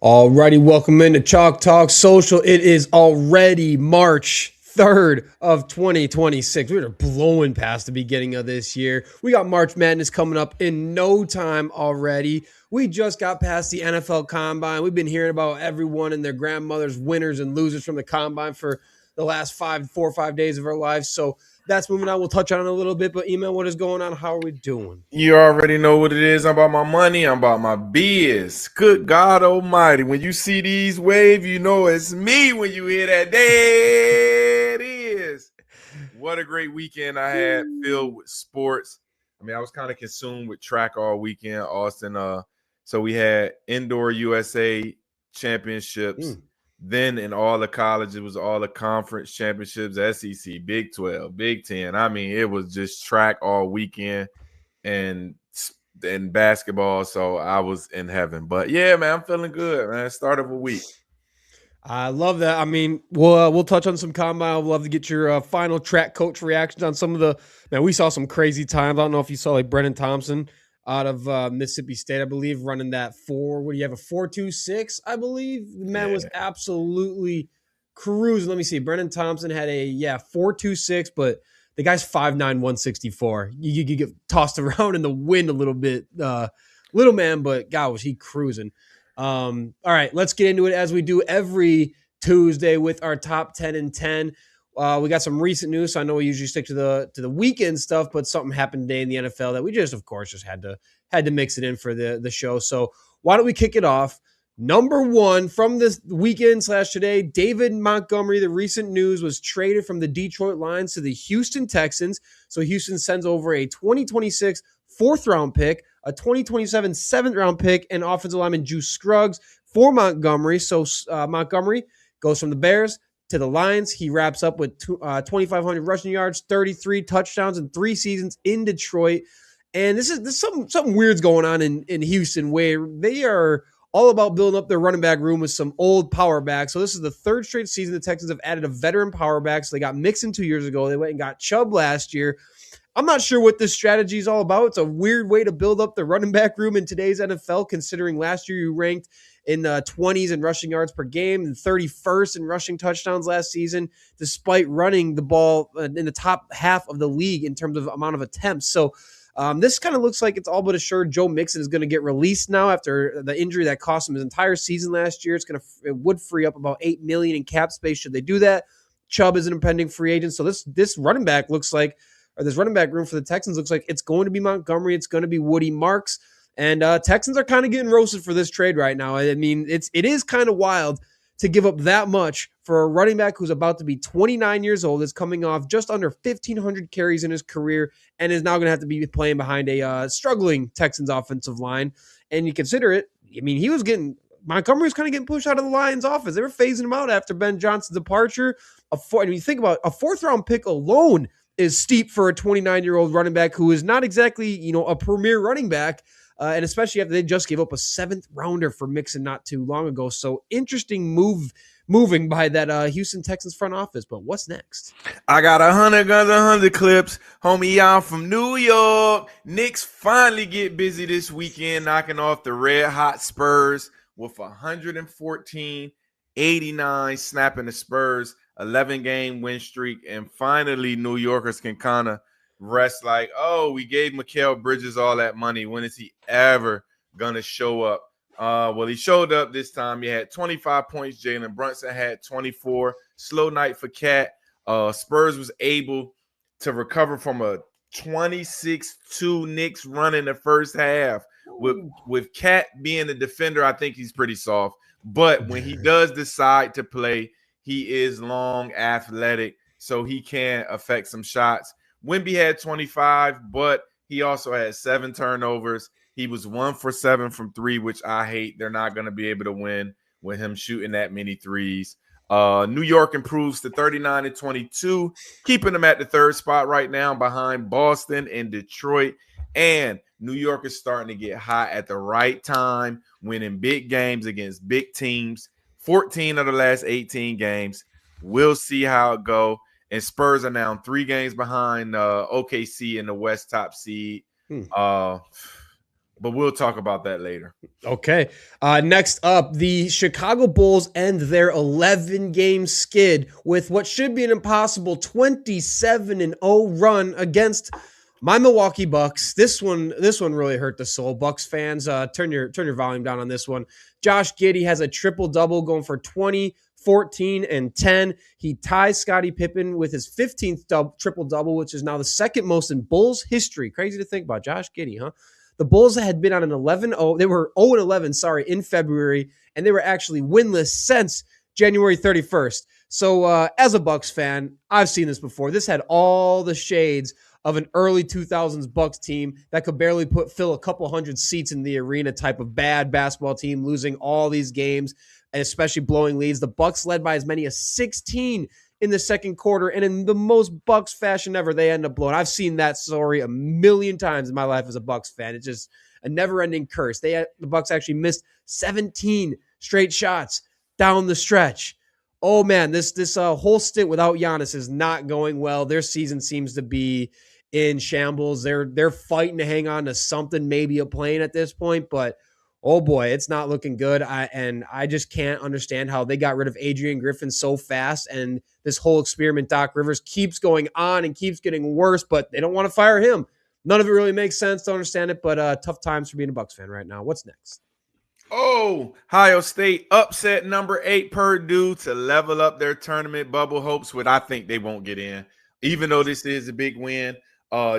Alrighty, welcome into Chalk Talk Social. It is already March 3rd of 2026. We're blowing past the beginning of this year. We got March Madness coming up in no time already. We just got past the NFL Combine. We've been hearing about everyone and their grandmother's winners and losers from the Combine for the last 4 or 5 days of our lives. So that's moving on. We'll touch on it a little bit. But Iman, what is going on? How are we doing? You already know what it is. I'm about my money. I'm about my biz. Good God Almighty. When you see these waves, you know it's me. When you hear that, there it is. What a great weekend I had filled with sports. I mean, I was kind of consumed with track all weekend, Austin. So we had indoor USA championships. Then in all the colleges, it was all the conference championships, SEC, Big 12, Big 10. I mean, it was just track all weekend and basketball. So I was in heaven. But yeah, man, I'm feeling good, man. Start of a week. I love that. I mean, we'll touch on some combine. I'd love to get your final track coach reactions on some of the. Man, we saw some crazy times. I don't know if you saw like Brennan Thompson out of Mississippi State, I believe, running that 4. What do you have, a 4.26? I believe the man was absolutely cruising. Let me see. Brennan Thompson had a 4.26, but the guy's 5'9", 164. You get tossed around in the wind a little bit, little man, but God, was he cruising. All right, let's get into it as we do every Tuesday with our top 10 and 10. We got some recent news. So I know we usually stick to the weekend stuff, but something happened today in the NFL that we just, of course, just had to mix it in for the show. So why don't we kick it off? Number one from this weekend / today, David Montgomery. The recent news was traded from the Detroit Lions to the Houston Texans. So Houston sends over a 2026 4th-round pick, a 2027 7th-round pick, and offensive lineman Juice Scruggs for Montgomery. So Montgomery goes from the Bears to the Lions. He wraps up with 2,500 rushing yards, 33 touchdowns in 3 seasons in Detroit. And this is something weird's going on in Houston, where they are all about building up their running back room with some old power backs. So this is the 3rd straight season the Texans have added a veteran power back. So they got Mixon 2 years ago. They went and got Chubb last year. I'm not sure what this strategy is all about. It's a weird way to build up the running back room in today's NFL, considering last year you ranked in the 20s in rushing yards per game and 31st in rushing touchdowns last season, despite running the ball in the top half of the league in terms of amount of attempts. So this kind of looks like it's all but assured Joe Mixon is going to get released now after the injury that cost him his entire season last year. It would free up about $8 million in cap space should they do that. Chubb is an impending free agent. So this running back looks like, or this running back room for the Texans looks like it's going to be Montgomery. It's going to be Woody Marks. And Texans are kind of getting roasted for this trade right now. I mean, it is kind of wild to give up that much for a running back who's about to be 29 years old, is coming off just under 1,500 carries in his career, and is now going to have to be playing behind a struggling Texans offensive line. And you consider it, I mean, Montgomery was kind of getting pushed out of the Lions offense. They were phasing him out after Ben Johnson's departure. And you think about a 4th-round pick alone is steep for a 29-year-old running back who is not exactly, a premier running back. And especially after they just gave up a 7th rounder for Mixon not too long ago. So interesting moving by that Houston Texans front office. But what's next? I got 100 guns, 100 clips. Homie, y'all from New York. Knicks finally get busy this weekend, knocking off the red hot Spurs with 114-89, snapping the Spurs 11-game win streak. And finally, New Yorkers can kind of rest like, oh, we gave Mikal Bridges all that money. When is he ever going to show up? Well, he showed up this time. He had 25 points. Jalen Brunson had 24. Slow night for Cat. Spurs was able to recover from a 26-2 Knicks run in the first half. With Cat being the defender, I think he's pretty soft. But when he does decide to play, he is long, athletic, so he can affect some shots. Wemby had 25, but he also had 7 turnovers. He was 1 for 7 from 3, which I hate. They're not going to be able to win with him shooting that many threes. New York improves to 39-22, keeping them at the 3rd spot right now behind Boston and Detroit. And New York is starting to get hot at the right time, winning big games against big teams. 14 of the last 18 games. We'll see how it goes. And Spurs are now 3 games behind OKC in the West top seed. but we'll talk about that later. Okay. Next up, the Chicago Bulls end their 11-game skid with what should be an impossible 27-0 run against my Milwaukee Bucks. This one really hurt the soul. Bucks fans, turn your volume down on this one. Josh Giddey has a triple-double going for 20, 14, and 10. He ties Scottie Pippen with his 15th triple-double, which is now the second most in Bulls history. Crazy to think about. Josh Giddey, huh? The Bulls had been on an 11-0. They were 0-11, in February, and they were actually winless since January 31st. So as a Bucks fan, I've seen this before. This had all the shades of an early 2000s Bucks team that could barely fill a couple hundred seats in the arena type of bad basketball team, losing all these games, and especially blowing leads. The Bucks led by as many as 16 in the second quarter, and in the most Bucks fashion ever, they end up blowing. I've seen that story a million times in my life as a Bucks fan. It's just a never-ending curse. The Bucks actually missed 17 straight shots down the stretch. Oh man, this whole stint without Giannis is not going well. Their season seems to be in shambles. They're fighting to hang on to something, maybe a plane at this point, but oh boy, it's not looking good. I just can't understand how they got rid of Adrian Griffin so fast. And this whole experiment, Doc Rivers, keeps going on and keeps getting worse, but they don't want to fire him. None of it really makes sense to understand it, but tough times for being a Bucks fan right now. What's next? Oh, Ohio State upset number 8 Purdue to level up their tournament bubble hopes, which I think they won't get in, even though this is a big win.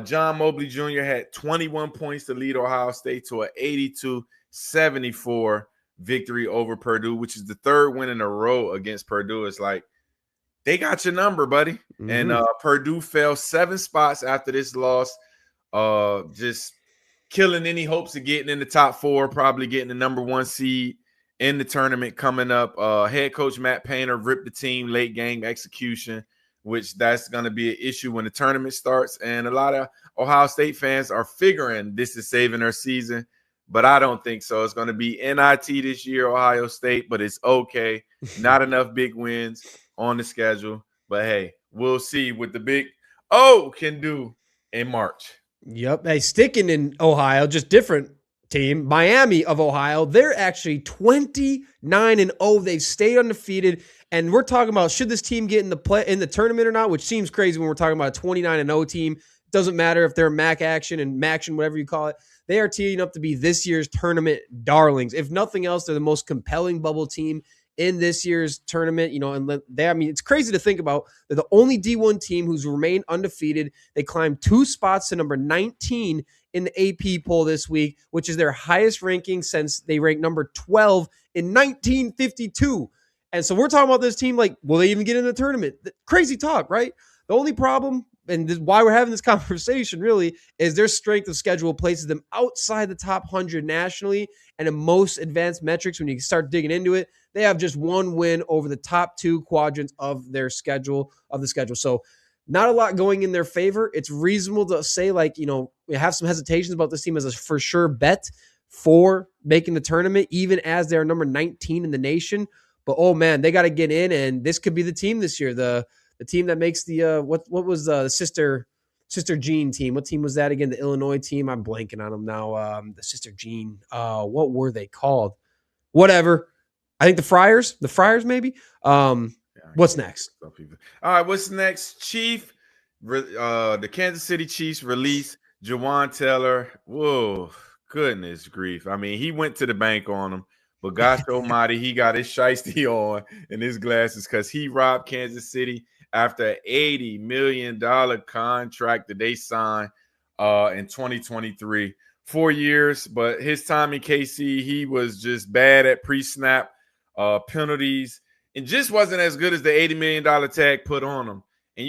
John Mobley Jr. had 21 points to lead Ohio State to an 82-74 victory over Purdue, which is the third win in a row against Purdue. It's like, they got your number, buddy. Mm-hmm. And Purdue fell 7 spots after this loss, just killing any hopes of getting in the top 4, probably getting the number 1 seed in the tournament coming up. Head coach Matt Painter ripped the team late game execution, which that's going to be an issue when the tournament starts. And a lot of Ohio State fans are figuring this is saving their season, but I don't think so. It's going to be NIT this year, Ohio State, but it's okay. Not enough big wins on the schedule. But, hey, we'll see what the big O can do in March. Yep. Hey, sticking in Ohio, just different team, Miami of Ohio. They're actually 29-0. They've stayed undefeated. And we're talking about, should this team get in the tournament or not, which seems crazy when we're talking about a 29-0 team. Doesn't matter if they're MAC action and MACtion, whatever you call it. They are teeing up to be this year's tournament darlings. If nothing else, they're the most compelling bubble team in this year's tournament. And it's crazy to think about. They're the only D1 team who's remained undefeated. They climbed 2 spots to number 19 in the AP poll this week, which is their highest ranking since they ranked number 12 in 1952. And so we're talking about this team like, will they even get in the tournament? Crazy talk, right? The only problem, and why we're having this conversation really, is their strength of schedule places them outside the top 100 nationally. And in most advanced metrics, when you start digging into it, they have just 1 win over the top 2 quadrants of their schedule, So not a lot going in their favor. It's reasonable to say, we have some hesitations about this team as a for sure bet for making the tournament, even as they're number 19 in the nation. But, oh, man, they got to get in, and this could be the team this year, the team that makes the what was the Sister Jean team? What team was that again? The Illinois team? I'm blanking on them now. The Sister Jean. What were they called? Whatever. I think the Friars maybe. What's next? All right, what's next? The Kansas City Chiefs release Jawaan Taylor. Whoa, goodness grief. I mean, he went to the bank on him. But gosh almighty, he got his shiesty on and his glasses because he robbed Kansas City after an $80 million contract that they signed in 2023. 4 years, but his time in KC, he was just bad at pre-snap penalties and just wasn't as good as the $80 million tag put on him. And,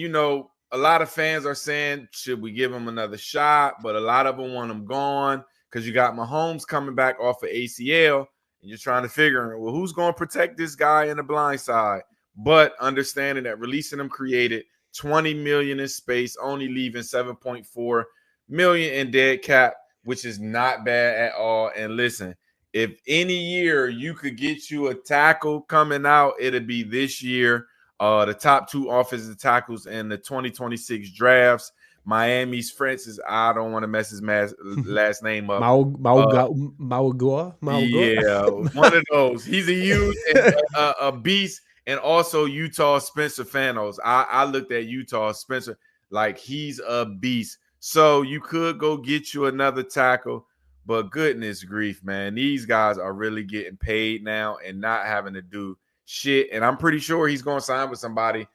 a lot of fans are saying, should we give him another shot? But a lot of them want him gone because you got Mahomes coming back off of ACL. And you're trying to figure, well, who's going to protect this guy in the blind side? But understanding that releasing him created $20 million in space, only leaving $7.4 million in dead cap, which is not bad at all. And listen, if any year you could get you a tackle coming out, it'd be this year. The top 2 offensive tackles in the 2026 drafts. Miami's Francis. I don't want to mess his last name up. Maugua. Yeah, one of those. He's a huge and a beast, and also Utah Spencer Fanos. I looked at Utah Spencer like he's a beast. So you could go get you another tackle, but goodness grief, man, these guys are really getting paid now and not having to do shit. And I'm pretty sure he's going to sign with somebody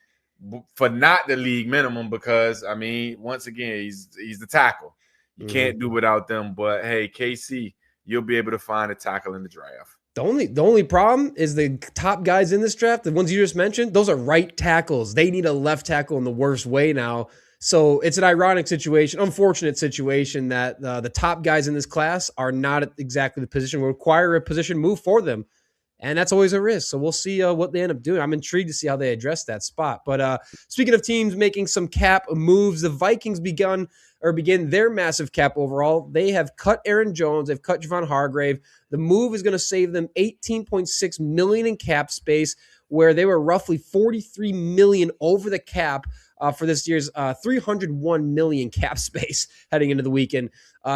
for not the league minimum because, I mean, once again, he's the tackle. You can't do without them. But hey, KC, you'll be able to find a tackle in the draft. The only problem is the top guys in this draft, the ones you just mentioned, those are right tackles. They need a left tackle in the worst way now. So it's an ironic situation, unfortunate situation that the top guys in this class are not at exactly the position, will require a position move for them. And that's always a risk. So we'll see what they end up doing. I'm intrigued to see how they address that spot. But speaking of teams making some cap moves, the Vikings begin their massive cap overall. They have cut Aaron Jones. They've cut Javon Hargrave. The move is going to save them $18.6 million in cap space, where they were roughly $43 million over the cap for this year's $301 million cap space heading into the weekend.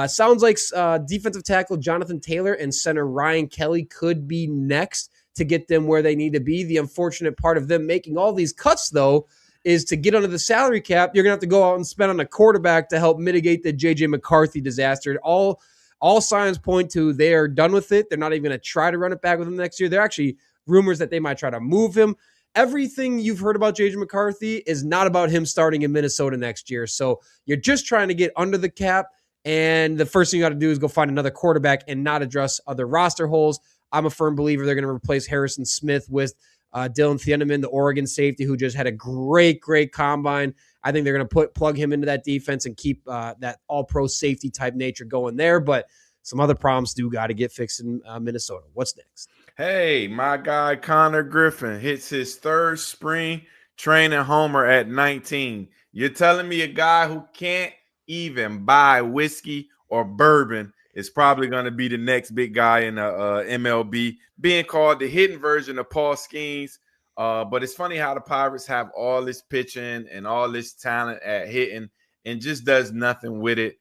Sounds like defensive tackle Jonathan Taylor and center Ryan Kelly could be next to get them where they need to be. The unfortunate part of them making all these cuts, though, is to get under the salary cap, you're going to have to go out and spend on a quarterback to help mitigate the J.J. McCarthy disaster. All signs point to they are done with it. They're not even going to try to run it back with him next year. They're actually rumors that they might try to move him. Everything you've heard about J.J. McCarthy is not about him starting in Minnesota next year. So you're just trying to get under the cap, and the first thing you got to do is go find another quarterback and not address other roster holes. I'm a firm believer they're going to replace Harrison Smith with Dylan Thieneman, the Oregon safety, who just had a great combine. I think they're going to plug him into that defense and keep that all-pro safety type nature going there. But some other problems do got to get fixed in Minnesota. What's next? Hey, my guy Konnor Griffin hits his third spring training homer at 19. You're telling me a guy who can't even buy whiskey or bourbon is probably going to be the next big guy in the MLB, being called the hidden version of Paul Skeens. But it's funny how the Pirates have all this pitching and all this talent at hitting and just does nothing with it.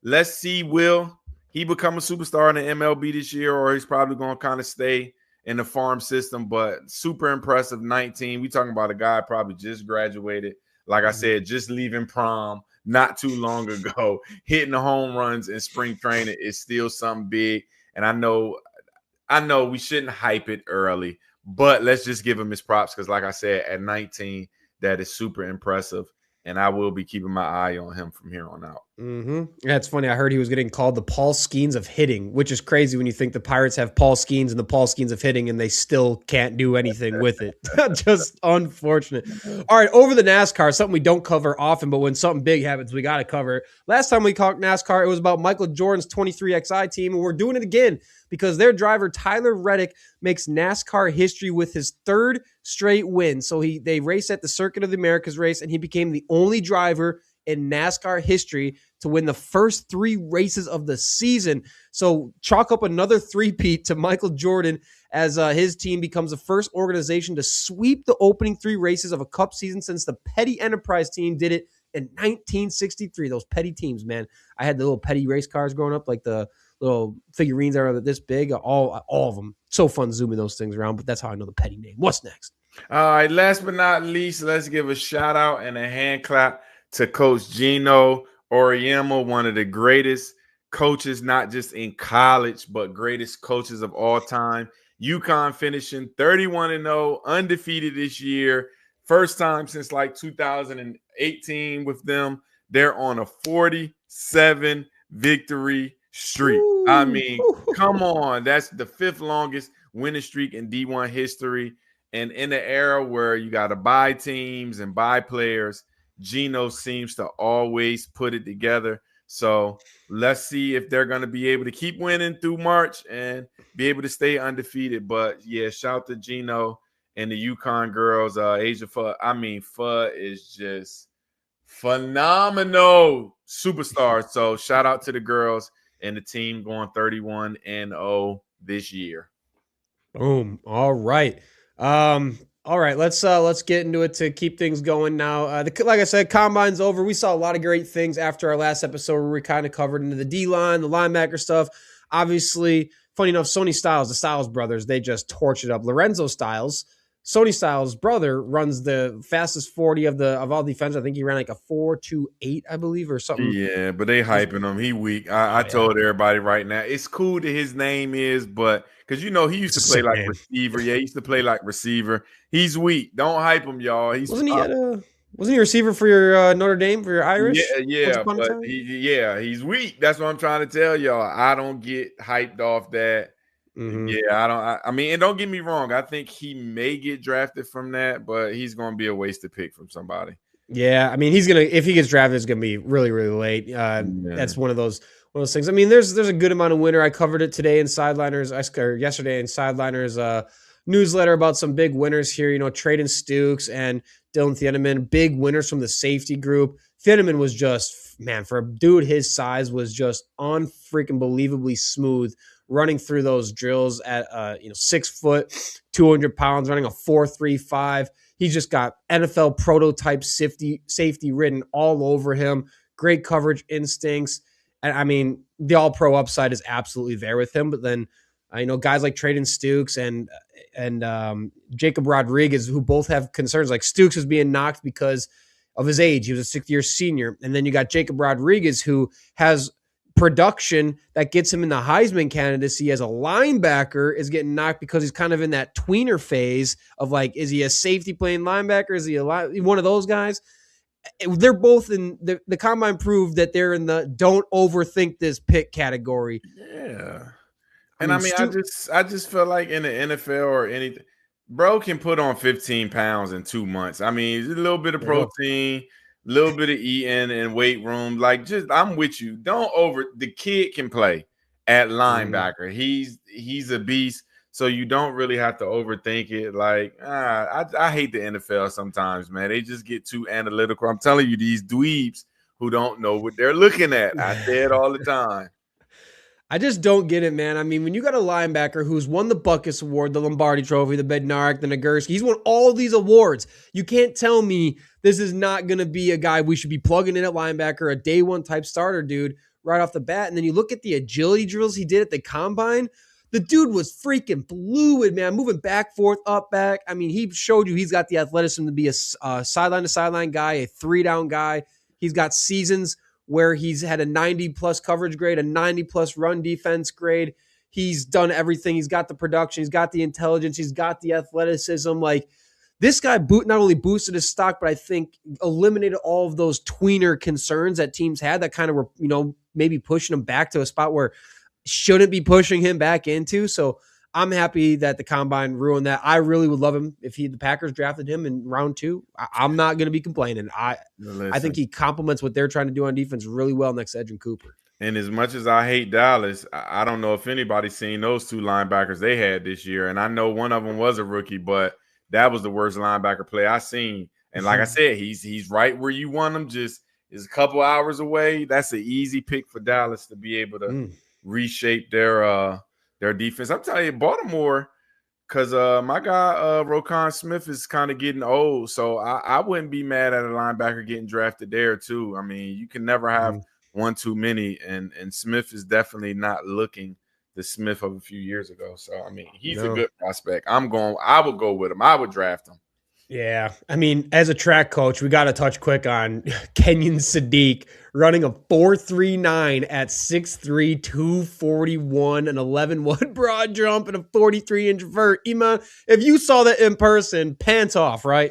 Let's see, will he become a superstar in the MLB this year, or he's probably going to kind of stay in the farm system? But super impressive, 19. We talking about a guy probably just graduated. Like I said, just leaving prom not too long ago, hitting the home runs in spring training is still something big. And I know we shouldn't hype it early, but let's just give him his props because, like I said, at 19, that is super impressive. And I will be keeping my eye on him from here on out. Yeah, it's funny. I heard he was getting called the Paul Skeens of hitting, which is crazy when you think the Pirates have Paul Skeens and the Paul Skeens of hitting, and they still can't do anything with it. Just unfortunate. All right, over the NASCAR, something we don't cover often, but when something big happens, we got to cover it. Last time we talked NASCAR, it was about Michael Jordan's 23XI team, and we're doing it again because their driver, Tyler Reddick, makes NASCAR history with his third straight win. So they race at the Circuit of the Americas race, and he became the only driver in NASCAR history to win the first 3 races of the season. So chalk up another three-peat to Michael Jordan as his team becomes the first organization to sweep the opening 3 races of a Cup season since the Petty Enterprise team did it in 1963. Those Petty teams, man. I had the little Petty race cars growing up, like the little figurines that are this big, all of them. So fun zooming those things around, but that's how I know the Petty name. What's next? All right, last but not least, let's give a shout out and a hand clap to Coach Gino Auriemma, one of the greatest coaches, not just in college, but greatest coaches of all time. UConn finishing 31-0, undefeated this year. First time since like 2018 with them. They're on a 47 victory streak. I mean, come on. That's the 5th longest winning streak in D1 history. And in the era where you got to buy teams and buy players, Gino seems to always put it together. So let's see if they're going to be able to keep winning through March and be able to stay undefeated. But yeah, shout to Gino and the UConn girls. Asia Fudd. I mean, Fudd is just phenomenal superstar. So shout out to the girls and the team going 31-0 this year. Boom. All right. All right, let's get into it to keep things going now. Like I said, combine's over. We saw a lot of great things after our last episode where we kind of covered into the D line, the linebacker stuff. Obviously, funny enough, Sony Styles, the Styles brothers, they just torched it up. Lorenzo Styles, Sony Styles' brother, runs the fastest 40 of all defense. I think he ran like a 4.28, I believe, or something. Yeah, but they hyping him. He weak. I told everybody right now. It's cool that his name is, but because he used to play like receiver. Yeah, he used to play like receiver. He's weak. Don't hype him, y'all. Wasn't he a receiver for your Notre Dame, for your Irish? Yeah, but he's weak. That's what I'm trying to tell y'all. I don't get hyped off that. Mm-hmm. Yeah, I mean, and don't get me wrong. I think he may get drafted from that, but he's going to be a wasted pick from somebody. Yeah, I mean, if he gets drafted, it's going to be really, really late. That's one of those things. I mean, there's a good amount of winner. I covered it today in Sidelinr's, or yesterday in Sidelinr's newsletter about some big winners here. Traden Stukes and Dylan Thieneman, big winners from the safety group. Thieneman was just, man, for a dude his size, was just unfreaking believably smooth, running through those drills at 6 foot, 200 pounds, running a 4.35. He's just got NFL prototype safety written all over him. Great coverage instincts. And I mean, the all-pro upside is absolutely there with him. But then, guys like Traden Stukes and Jacob Rodriguez, who both have concerns. Like Stukes was being knocked because of his age. He was a sixth-year senior. And then you got Jacob Rodriguez, who has production that gets him in the Heisman candidacy as a linebacker, is getting knocked because he's kind of in that tweener phase of like, is he a safety playing linebacker? Is he one of those guys? They're both in the combine proved that they're in the don't overthink this pick category. Yeah. And I mean, I just feel like in the NFL or anything, bro can put on 15 pounds in 2 months. I mean, a little bit of protein, a little bit of eating and weight room. Like, I'm with you. The kid can play at linebacker. He's a beast. So you don't really have to overthink it. Like, I hate the NFL sometimes, man. They just get too analytical. I'm telling you, these dweebs who don't know what they're looking at. I say it all the time. I just don't get it, man. I mean, when you got a linebacker who's won the Buckus Award, the Lombardi Trophy, the Bednarik, the Nagurski, he's won all these awards. You can't tell me this is not going to be a guy we should be plugging in at linebacker, a day one type starter, dude, right off the bat. And then you look at the agility drills he did at the combine. The dude was freaking fluid, man, moving back, forth, up, back. I mean, he showed you he's got the athleticism to be a sideline-to-sideline guy, a three-down guy. He's got seasons where he's had a 90-plus coverage grade, a 90-plus run defense grade. He's done everything. He's got the production. He's got the intelligence. He's got the athleticism. Like, this guy not only boosted his stock, but I think eliminated all of those tweener concerns that teams had that kind of were, maybe pushing him back to a spot where shouldn't be pushing him back into. So I'm happy that the combine ruined that. I really would love him if the Packers drafted him in round 2. I'm not going to be complaining. I think he complements what they're trying to do on defense really well next to Edgerrin Cooper. And as much as I hate Dallas, I don't know if anybody's seen those two linebackers they had this year. And I know one of them was a rookie, but that was the worst linebacker play I seen. And like I said, he's right where you want him, just is a couple hours away. That's an easy pick for Dallas to be able to reshape their defense. I'm telling you, Baltimore, because my guy Roquan Smith is kind of getting old, so I wouldn't be mad at a linebacker getting drafted there too. I mean, you can never have one too many, and Smith is definitely not looking the Smith of a few years ago. So I mean, he's a good prospect. I would go with him. I would draft him. Yeah, I mean, as a track coach, we got to touch quick on Kenyon Sadiq running a 4.39 at 6'3", 241, an 11.1 broad jump, and a 43-inch vert. Iman, if you saw that in person, pants off, right?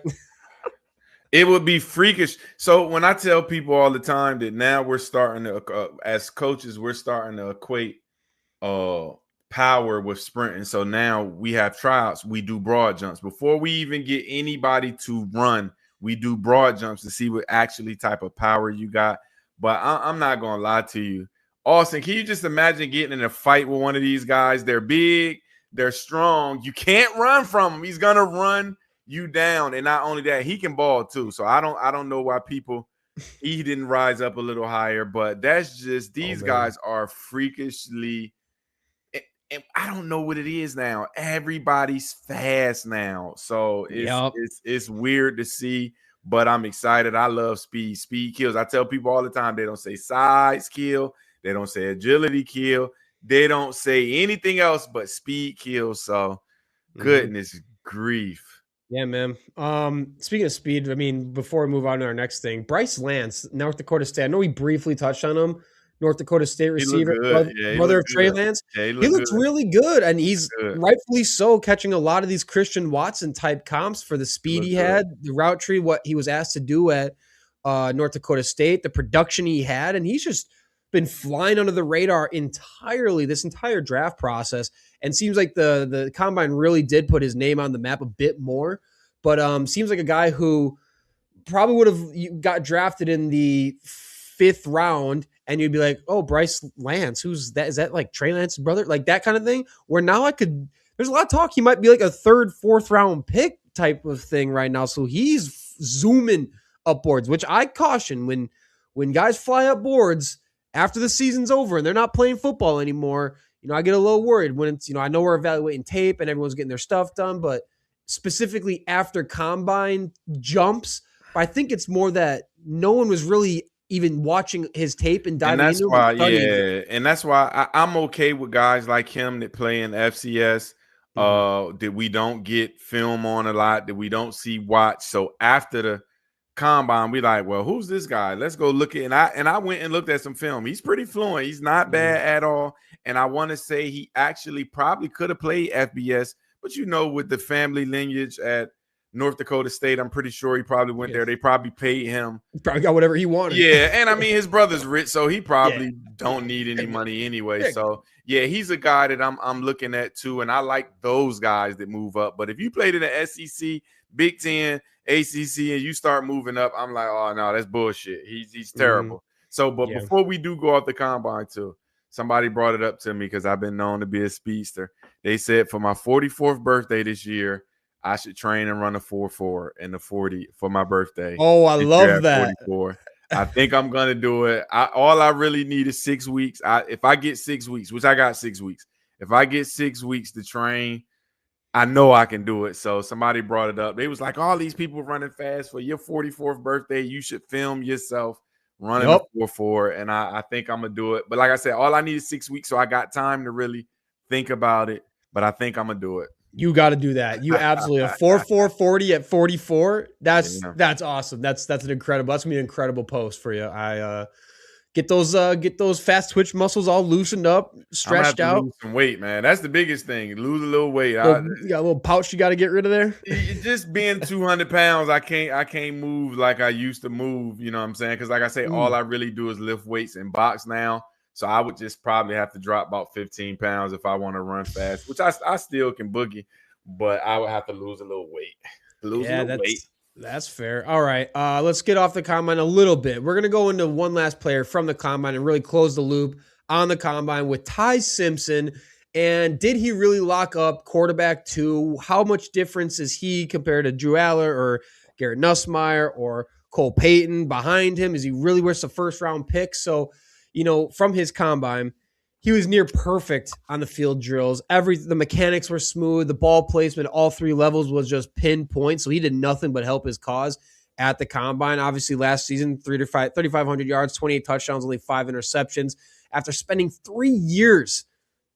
It would be freakish. So when I tell people all the time that now we're starting to, as coaches, we're starting to equate power with sprinting. So now we have tryouts. We do broad jumps. Before we even get anybody to run, we do broad jumps to see what actually type of power you got. But I'm not going to lie to you. Austin, can you just imagine getting in a fight with one of these guys? They're big. They're strong. You can't run from him. He's going to run you down. And not only that, he can ball too. So I don't know why he didn't rise up a little higher. But that's just, these guys are freakishly And I don't know what it is now. Everybody's fast now. So Yep. it's weird to see, but I'm excited. I love speed. Speed kills. I tell people all the time, they don't say size kill, they don't say agility kill, they don't say anything else but speed kills. So goodness grief. Yeah, man. Speaking of speed, I mean, before we move on to our next thing, Bryce Lance, North Dakota State. I know we briefly touched on him. North Dakota State He looked receiver, good. Yeah, he brother looked of Trey good. Lance. Yeah, he He looked looks good. really good, and he's Good. rightfully so catching a lot of these Christian Watson type comps for the speed he had, the route tree, what he was asked to do at North Dakota State, the production he had, and he's just been flying under the radar entirely this entire draft process. And seems like the combine really did put his name on the map a bit more. But seems like a guy who probably would have got drafted in the 5th round, and you'd be like, "Oh, Bryce Lance, who's that? Is that like Trey Lance's brother?" Like that kind of thing. Where now there's a lot of talk he might be like a 3rd, 4th round pick type of thing right now. So he's zooming upwards, which I caution when guys fly up boards after the season's over and they're not playing football anymore. I get a little worried when it's, I know we're evaluating tape and everyone's getting their stuff done, but specifically after combine jumps. But I think it's more that no one was really even watching his tape and diving into it. And that's why I'm okay with guys like him that play in FCS, that we don't get film on a lot, that we don't see watch. So after the combine, we like, well, who's this guy? Let's go look at it. And I went and looked at some film. He's pretty fluent. He's not bad at all. And I want to say he actually probably could have played FBS. But with the family lineage at North Dakota State, I'm pretty sure he probably went there. They probably paid him. He probably got whatever he wanted. Yeah, and I mean, his brother's rich, so he probably don't need any money anyway. So, yeah, he's a guy that I'm looking at too, and I like those guys that move up. But if you played in the SEC, Big Ten, ACC, and you start moving up, I'm like, oh, no, that's bullshit. He's terrible. So, but before we do go off the combine too, somebody brought it up to me because I've been known to be a speedster. They said for my 44th birthday this year, I should train and run a 4.4 in the 40 for my birthday. Oh, I love that. 44. I think I'm going to do it. All I really need is 6 weeks. If I get 6 weeks, which I got 6 weeks, if I get 6 weeks to train, I know I can do it. So somebody brought it up. They was like, all these people running fast for your 44th birthday. You should film yourself running a 4.4. And I think I'm going to do it. But like I said, all I need is 6 weeks. So I got time to really think about it. But I think I'm going to do it. You got to do that. You absolutely a 4.440 at 44. That's awesome. That's an incredible. That's gonna be an incredible post for you. I get those fast twitch muscles all loosened up, stretched out. Lose some weight, man. That's the biggest thing. Lose a little weight. You got a little pouch you got to get rid of there. Just being 200 pounds, I can't move like I used to move. You know what I'm saying? Because like I say, all I really do is lift weights and box now. So I would just probably have to drop about 15 pounds if I want to run fast, which I still can boogie, but I would have to lose a little weight. That's fair. All right, let's get off the combine a little bit. We're going to go into one last player from the combine and really close the loop on the combine with Ty Simpson. And did he really lock up quarterback 2? How much difference is he compared to Drew Aller or Garrett Nussmeier or Cole Payton behind him? Is he really worth a first-round pick? So, from his combine, he was near perfect on the field drills. The mechanics were smooth. The ball placement, all 3 levels was just pinpoint. So he did nothing but help his cause at the combine. Obviously, last season, 3,500 yards, 28 touchdowns, only 5 interceptions. After spending 3 years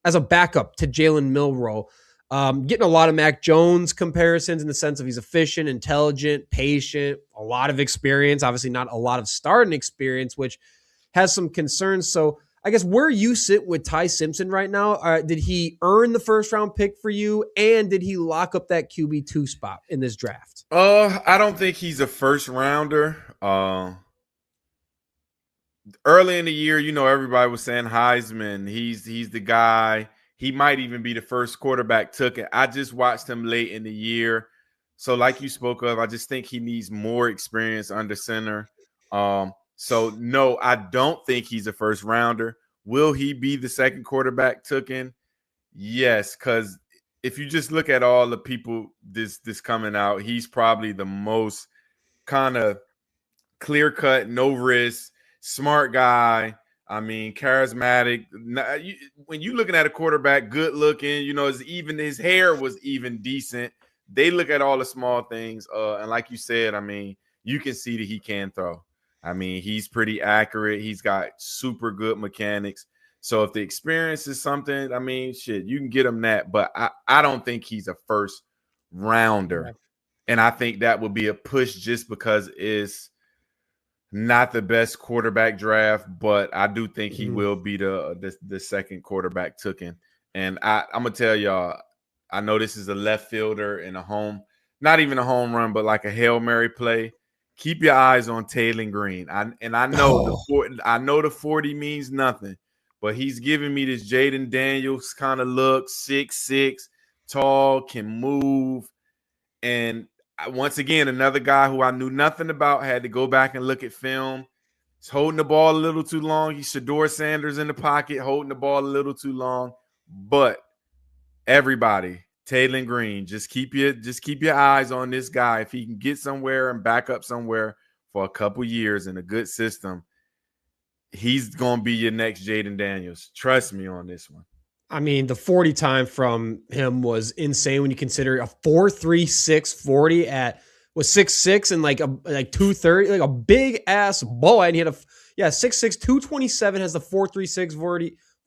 as a backup to Jalen Milroe, getting a lot of Mac Jones comparisons in the sense of he's efficient, intelligent, patient, a lot of experience. Obviously, not a lot of starting experience, which has some concerns. So I guess where you sit with Ty Simpson right now, did he earn the first-round pick for you, and did he lock up that QB2 spot in this draft? I don't think he's a first-rounder. Early in the year, everybody was saying Heisman. He's the guy. He might even be the first quarterback took it. I just watched him late in the year. So like you spoke of, I just think he needs more experience under center. So, no, I don't think he's a first rounder. Will he be the second quarterback taken? Yes, because if you just look at all the people this coming out, he's probably the most kind of clear-cut, no risk, smart guy. I mean, charismatic. When you're looking at a quarterback, good looking, his hair was even decent. They look at all the small things. And like you said, I mean, you can see that he can throw. I mean, he's pretty accurate. He's got super good mechanics. So if the experience is something, I mean, shit, you can get him that. But I don't think he's a first rounder. Yeah. And I think that would be a push just because it's not the best quarterback draft, but I do think he will be the second quarterback taken. And I'm gonna tell y'all, I know this is a left fielder in not even a home run, but like a Hail Mary play. Keep your eyes on Taylor Green. I know the 40 means nothing, but he's giving me this Jaden Daniels kind of look, 6'6", tall, can move, and once again, another guy who I knew nothing about, had to go back and look at film. He's holding the ball a little too long. He's Shedeur Sanders in the pocket, holding the ball a little too long. But everybody, Taylor Green, just keep your eyes on this guy. If he can get somewhere and back up somewhere for a couple years in a good system, he's going to be your next Jaden Daniels. Trust me on this one. I mean, the 40 time from him was insane when you consider a 4.36 40 was 6'6" and like 230, like a big ass boy. And he had 6'6", 227 has the 4.36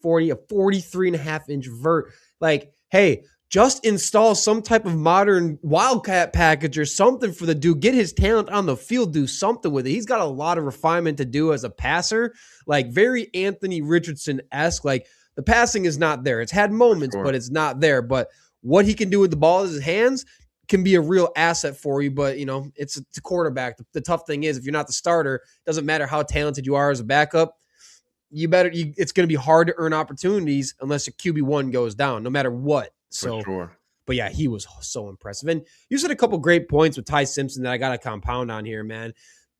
40, a 43.5-inch vert. Like, hey, just install some type of modern Wildcat package or something for the dude. Get his talent on the field, do something with it. He's got a lot of refinement to do as a passer, like very Anthony Richardson-esque. Like, the passing is not there. It's had moments, but it's not there. But what he can do with the ball in his hands can be a real asset for you. But, it's a quarterback. The tough thing is, if you're not the starter, it doesn't matter how talented you are as a backup. It's going to be hard to earn opportunities unless your QB1 goes down, no matter what. So, for sure. But yeah, he was so impressive. And you said a couple great points with Ty Simpson that I got to compound on here, man.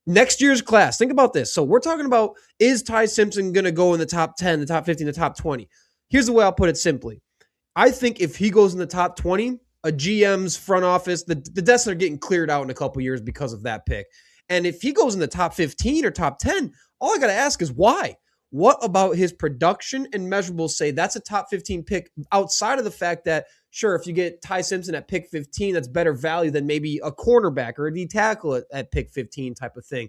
Next year's class, think about this. So we're talking about, is Ty Simpson going to go in the top 10, the top 15, the top 20? Here's the way I'll put it simply. I think if he goes in the top 20, a GM's front office, the desks are getting cleared out in a couple years because of that pick. And if he goes in the top 15 or top 10, all I got to ask is why? What about his production and measurables say that's a top 15 pick outside of the fact that, sure, if you get Ty Simpson at pick 15, that's better value than maybe a cornerback or a D tackle at pick 15 type of thing.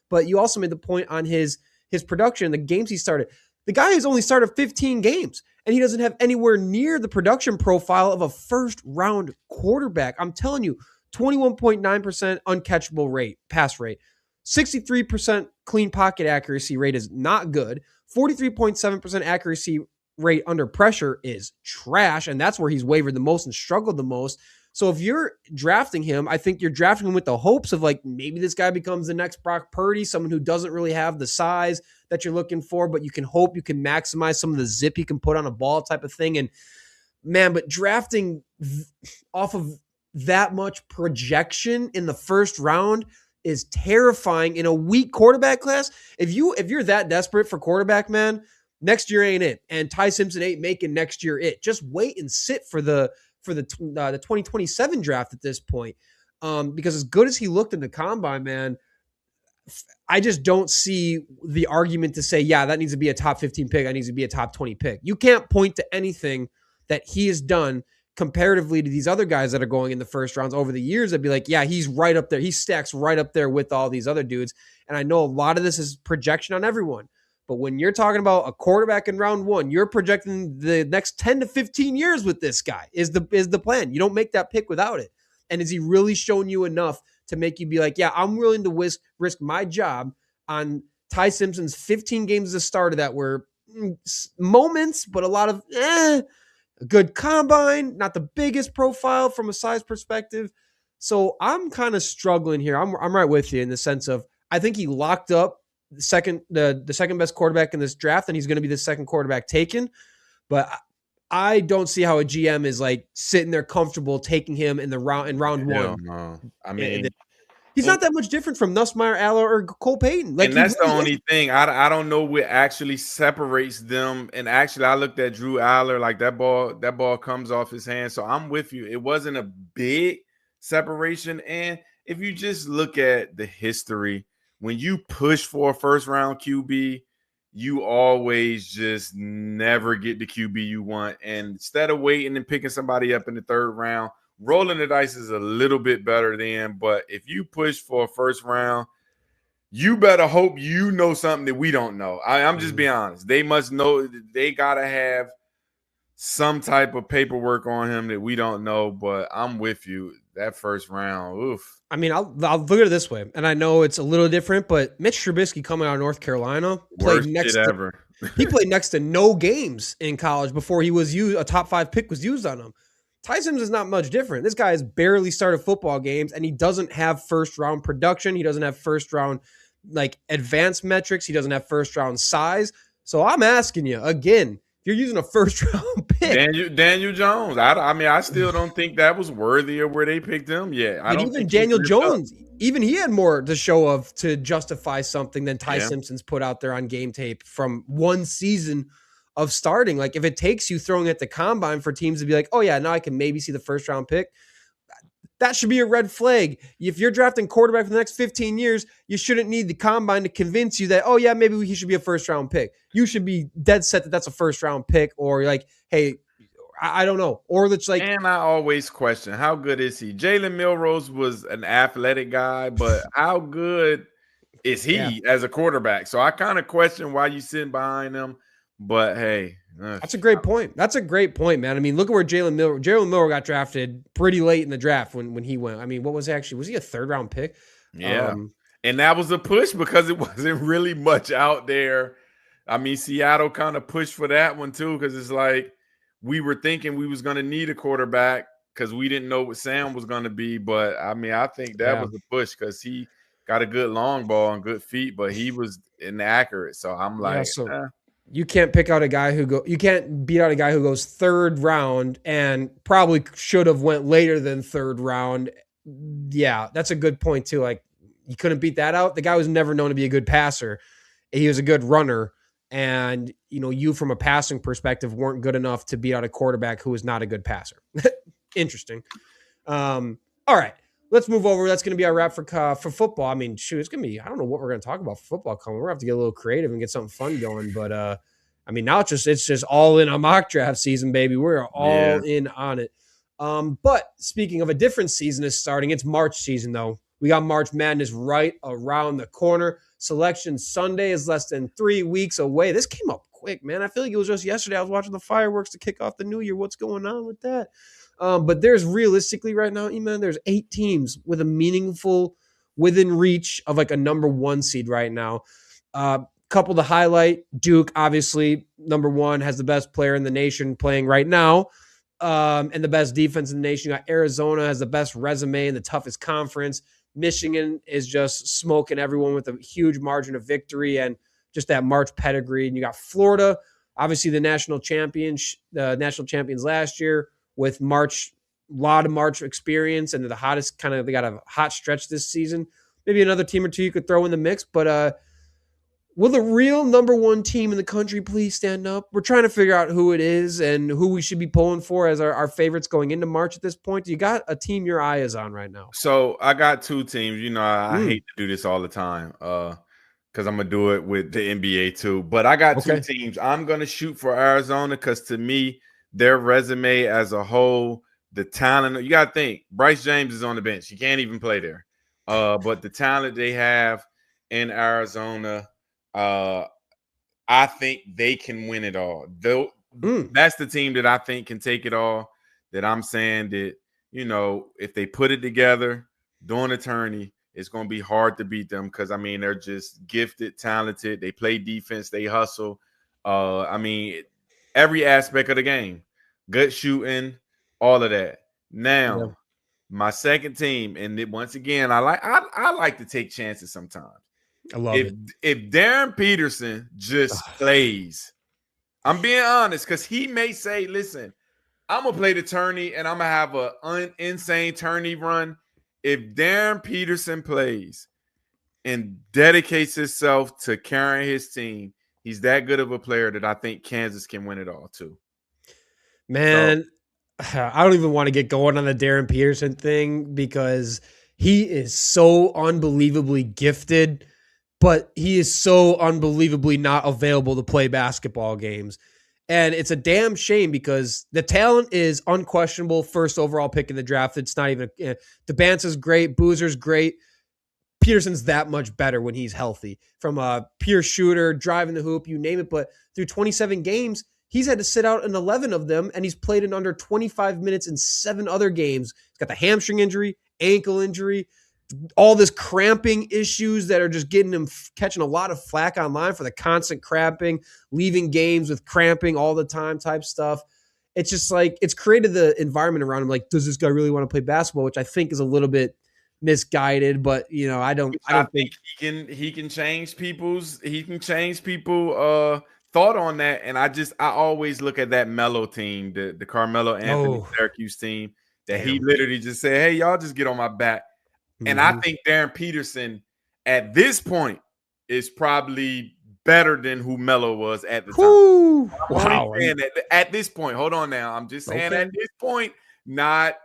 But you also made the point on his production, the games he started. The guy has only started 15 games, and he doesn't have anywhere near the production profile of a first-round quarterback. I'm telling you, 21.9% uncatchable rate, pass rate. 63% clean pocket accuracy rate is not good. 43.7% accuracy rate under pressure is trash, and that's where he's wavered the most and struggled the most. So if you're drafting him, I think you're drafting him with the hopes of like maybe this guy becomes the next Brock Purdy, someone who doesn't really have the size that you're looking for, but you can hope you can maximize some of the zip he can put on a ball type of thing. And man, but drafting off of that much projection in the first round is terrifying in a weak quarterback class. If you're that desperate for quarterback, man, next year ain't it. And Ty Simpson ain't making next year it. Just wait and sit for the 2027 draft at this point. Because as good as he looked in the combine, man, I just don't see the argument to say, yeah, that needs to be a top 15 pick. That needs to be a top 20 pick. You can't point to anything that he has done comparatively to these other guys that are going in the first rounds over the years. I'd be like, yeah, he's right up there. He stacks right up there with all these other dudes. And I know a lot of this is projection on everyone. But when you're talking about a quarterback in round one, you're projecting the next 10 to 15 years with this guy is the plan. You don't make that pick without it. And is he really shown you enough to make you be like, yeah, I'm willing to risk my job on Ty Simpson's 15 games as a starter that were moments, but a lot of a good combine, not the biggest profile from a size perspective. So I'm kind of struggling here. I'm right with you in the sense of I think he locked up the second best quarterback in this draft, and he's going to be the second quarterback taken. But I don't see how a GM is like sitting there comfortable taking him in round one. No. I mean, he's not that much different from Nussmeier, Aller, or Cole Payton. Like, and that's the only thing. I don't know what actually separates them. And actually, I looked at Drew Aller, like that ball comes off his hand. So I'm with you. It wasn't a big separation. And if you just look at the history, when you push for a first round QB, you always just never get the QB you want. And instead of waiting and picking somebody up in the third round, rolling the dice is a little bit better then. But if you push for a first round, you better hope you know something that we don't know. I'm just being honest. They must know. They got to have some type of paperwork on him that we don't know. But I'm with you. That first round, oof. I mean, I'll look at it this way, and I know it's a little different, but Mitch Trubisky coming out of North Carolina Worst shit ever. He played next to no games in college before he was used. A top 5 pick was used on him. Ty Simpson is not much different. This guy has barely started football games, and he doesn't have first round production. He doesn't have first round like advanced metrics. He doesn't have first round size. So I'm asking you again. If you're using a first round pick, Daniel Jones. I mean, I still don't think that was worthy of where they picked him. Yeah, I don't even think Daniel Jones, even he had more to show of to justify something than Ty Simpson's put out there on game tape from one season of starting. Like if it takes you throwing at the combine for teams to be like, oh yeah, now I can maybe see the first round pick. That should be a red flag. If you're drafting quarterback for the next 15 years, you shouldn't need the combine to convince you that, oh yeah, maybe he should be a first round pick. You should be dead set that that's a first round pick, or like, hey, I don't know. Or that's like, and I always question, how good is he? Jalen Milroe was an athletic guy, but how good is he as a quarterback? So I kind of question why you sitting behind him. But hey, that's a great point. That's a great point, man. I mean, look at where Jalen Milroe got drafted pretty late in the draft when he went. I mean, what was he a third round pick? Yeah. And that was a push because it wasn't really much out there. I mean, Seattle kind of pushed for that one too, because it's like we were thinking we was going to need a quarterback because we didn't know what Sam was going to be. But I mean, I think that was a push because he got a good long ball and good feet, but he was inaccurate. So I'm like, you can't pick out a guy you can't beat out a guy who goes third round and probably should have went later than third round. Yeah, that's a good point too. Like you couldn't beat that out. The guy was never known to be a good passer. He was a good runner. And, you from a passing perspective weren't good enough to beat out a quarterback who was not a good passer. Interesting. All right, let's move over. That's going to be our wrap for football. I mean, shoot, it's going to be, I don't know what we're going to talk about for football coming. We're going to have to get a little creative and get something fun going. But, I mean, now it's just all in on mock draft season, baby. We're all in on it. But speaking of a different season is starting. It's March season, though. We got March Madness right around the corner. Selection Sunday is less than 3 weeks away. This came up quick, man. I feel like it was just yesterday. I was watching the fireworks to kick off the new year. What's going on with that? But there's realistically right now, Iman, there's 8 teams with a meaningful within reach of like a number 1 seed right now. Couple to highlight, Duke, obviously, number 1, has the best player in the nation playing right now. And the best defense in the nation. You got Arizona has the best resume in the toughest conference. Michigan is just smoking everyone with a huge margin of victory and just that March pedigree. And you got Florida, obviously the national champions last year with March, a lot of March experience and the hottest they got a hot stretch this season. Maybe another team or two you could throw in the mix, but will the real number 1 team in the country please stand up? We're trying to figure out who it is and who we should be pulling for as our favorites going into March at this point. You got a team your eye is on right now? So I got 2 teams. I hate to do this all the time because I'm going to do it with the NBA too. But I got 2 teams. I'm going to shoot for Arizona because to me, their resume as a whole, the talent, you got to think, Bryce James is on the bench. He can't even play there. But the talent they have in Arizona, I think they can win it all. Though that's the team that I think can take it all. That I'm saying that, if they put it together during a tourney, it's going to be hard to beat them because, I mean, they're just gifted, talented. They play defense. They hustle. I mean, every aspect of the game. Good shooting, all of that. Now, my second team, and once again, I like to take chances sometimes. I love it. If Darren Peterson just plays, I'm being honest, because he may say, listen, I'm going to play the tourney and I'm going to have an insane tourney run. If Darren Peterson plays and dedicates himself to carrying his team, he's that good of a player that I think Kansas can win it all too. Man, I don't even want to get going on the Darren Peterson thing because he is so unbelievably gifted. but he is so unbelievably not available to play basketball games. And it's a damn shame because the talent is unquestionable. First overall pick in the draft. It's not even DeBance's great. Boozer's great. Peterson's that much better when he's healthy from a pure shooter, driving the hoop, you name it. But through 27 games, he's had to sit out in 11 of them, and he's played in under 25 minutes in 7 other games. He's got the hamstring injury, ankle injury, all this cramping issues that are just getting him catching a lot of flack online for the constant cramping, leaving games with cramping all the time type stuff. It's just like it's created the environment around him. Like, does this guy really want to play basketball? Which I think is a little bit misguided, but I don't think he can change people's thought on that. And I always look at that Melo team, the Carmelo Anthony Syracuse team, that he literally just said, hey, y'all just get on my back. And I think Darren Peterson at this point is probably better than who Melo was at the time. Wow. At this point, hold on now. I'm just saying at this point, not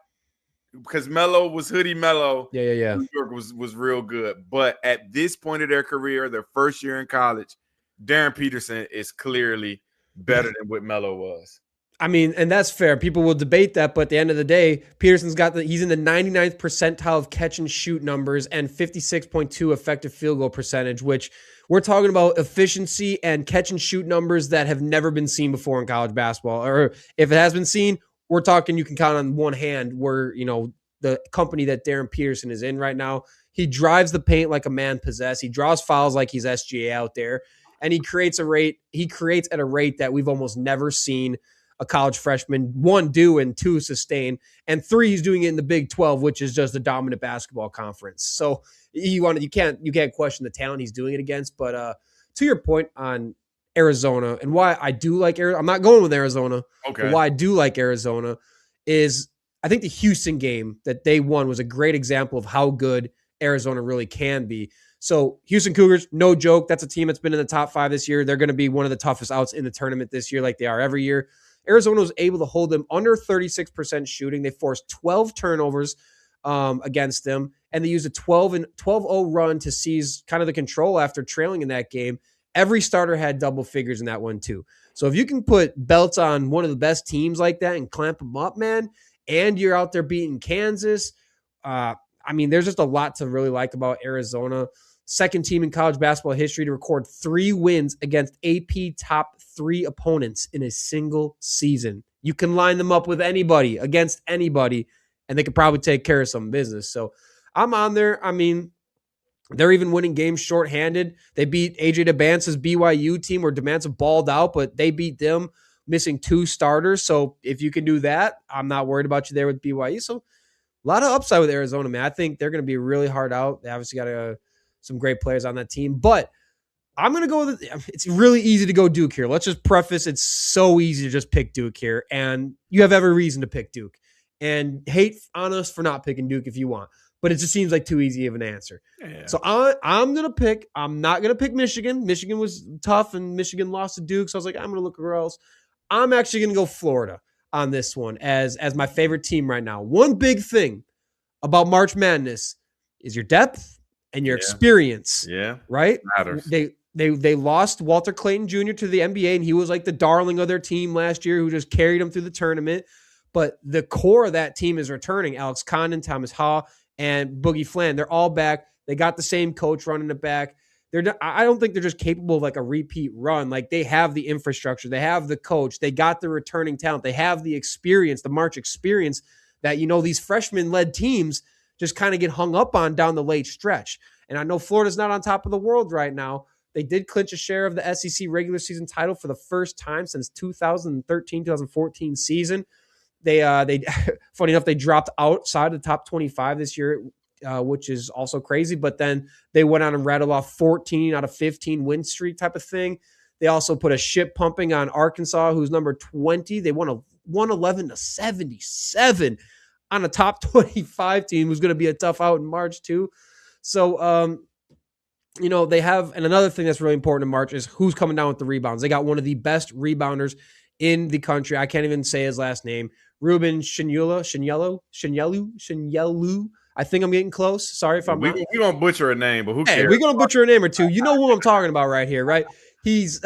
because Melo was hoodie Melo. Yeah. New York was real good. But at this point of their career, their first year in college, Darren Peterson is clearly better than what Melo was. I mean, and that's fair. People will debate that, but at the end of the day, Peterson's he's in the 99th percentile of catch and shoot numbers and 56.2 effective field goal percentage, which we're talking about efficiency and catch and shoot numbers that have never been seen before in college basketball. Or if it has been seen, we're talking you can count on one hand where, the company that Darren Peterson is in right now. He drives the paint like a man possessed. He draws fouls like he's SGA out there. And he creates at a rate that we've almost never seen a college freshman, 1, do, and 2, sustain. And 3, he's doing it in the Big 12, which is just a dominant basketball conference. So you can't question the talent he's doing it against. But to your point on Arizona and why I do like Arizona, I'm not going with Arizona. Okay. But why I do like Arizona is I think the Houston game that they won was a great example of how good Arizona really can be. So Houston Cougars, no joke. That's a team that's been in the top 5 this year. They're going to be one of the toughest outs in the tournament this year, like they are every year. Arizona was able to hold them under 36% shooting. They forced 12 turnovers against them, and they used a 12-0 run to seize kind of the control after trailing in that game. Every starter had double figures in that one too. So if you can put belts on one of the best teams like that and clamp them up, man, and you're out there beating Kansas, there's just a lot to really like about Arizona. Second team in college basketball history to record 3 wins against AP top 3 opponents in a single season. You can line them up with anybody, against anybody, and they could probably take care of some business. So I'm on there. I mean, they're even winning games shorthanded. They beat AJ DeBance's BYU team where DeBance balled out, but they beat them missing 2 starters. So if you can do that, I'm not worried about you there with BYU. So a lot of upside with Arizona, man. I think they're going to be really hard out. They obviously got some great players on that team, but I'm going to go with it's really easy to go Duke here. Let's just preface, it's so easy to just pick Duke here, and you have every reason to pick Duke. And hate on us for not picking Duke if you want, but it just seems like too easy of an answer. Yeah. So I'm not going to pick Michigan. Michigan was tough, and Michigan lost to Duke, so I was like, I'm going to look where else. I'm actually going to go Florida on this one as my favorite team right now. One big thing about March Madness is your depth and your experience. Yeah. Right? Matters. They lost Walter Clayton Jr. to the NBA, and he was like the darling of their team last year who just carried them through the tournament. But the core of that team is returning. Alex Condon, Thomas Haw, and Boogie Flan. They're all back. They got the same coach running it back. I don't think they're just capable of like a repeat run. Like they have the infrastructure. They have the coach. They got the returning talent. They have the experience, the March experience that, these freshman-led teams just kind of get hung up on down the late stretch. And I know Florida's not on top of the world right now. They did clinch a share of the SEC regular season title for the first time since 2013-2014 season. They funny enough, they dropped outside the top 25 this year, which is also crazy. But then they went on and rattled off 14 out of 15 win streak type of thing. They also put a shit pumping on Arkansas, who's number 20. They won a 111-77 on a top 25 team who's going to be a tough out in March too. So, they have, and another thing that's really important in March is who's coming down with the rebounds. They got one of the best rebounders in the country. I can't even say his last name. Ruben Shinyelu. I think I'm getting close. Sorry if I'm We not. we gonna butcher a name, but who Hey, cares? we're gonna butcher a name or two. You know who I'm talking about right here, right? He's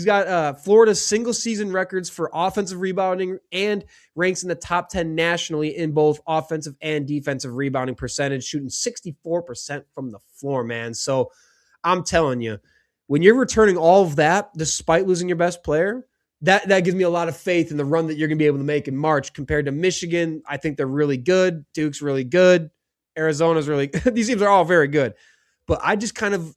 got Florida's single season records for offensive rebounding and ranks in the top 10 nationally in both offensive and defensive rebounding percentage, shooting 64% from the floor, man. So I'm telling you, when you're returning all of that despite losing your best player, that gives me a lot of faith in the run that you're going to be able to make in March. Compared to Michigan, I think they're really good. Duke's really good. Arizona's really these teams are all very good. But I just kind of,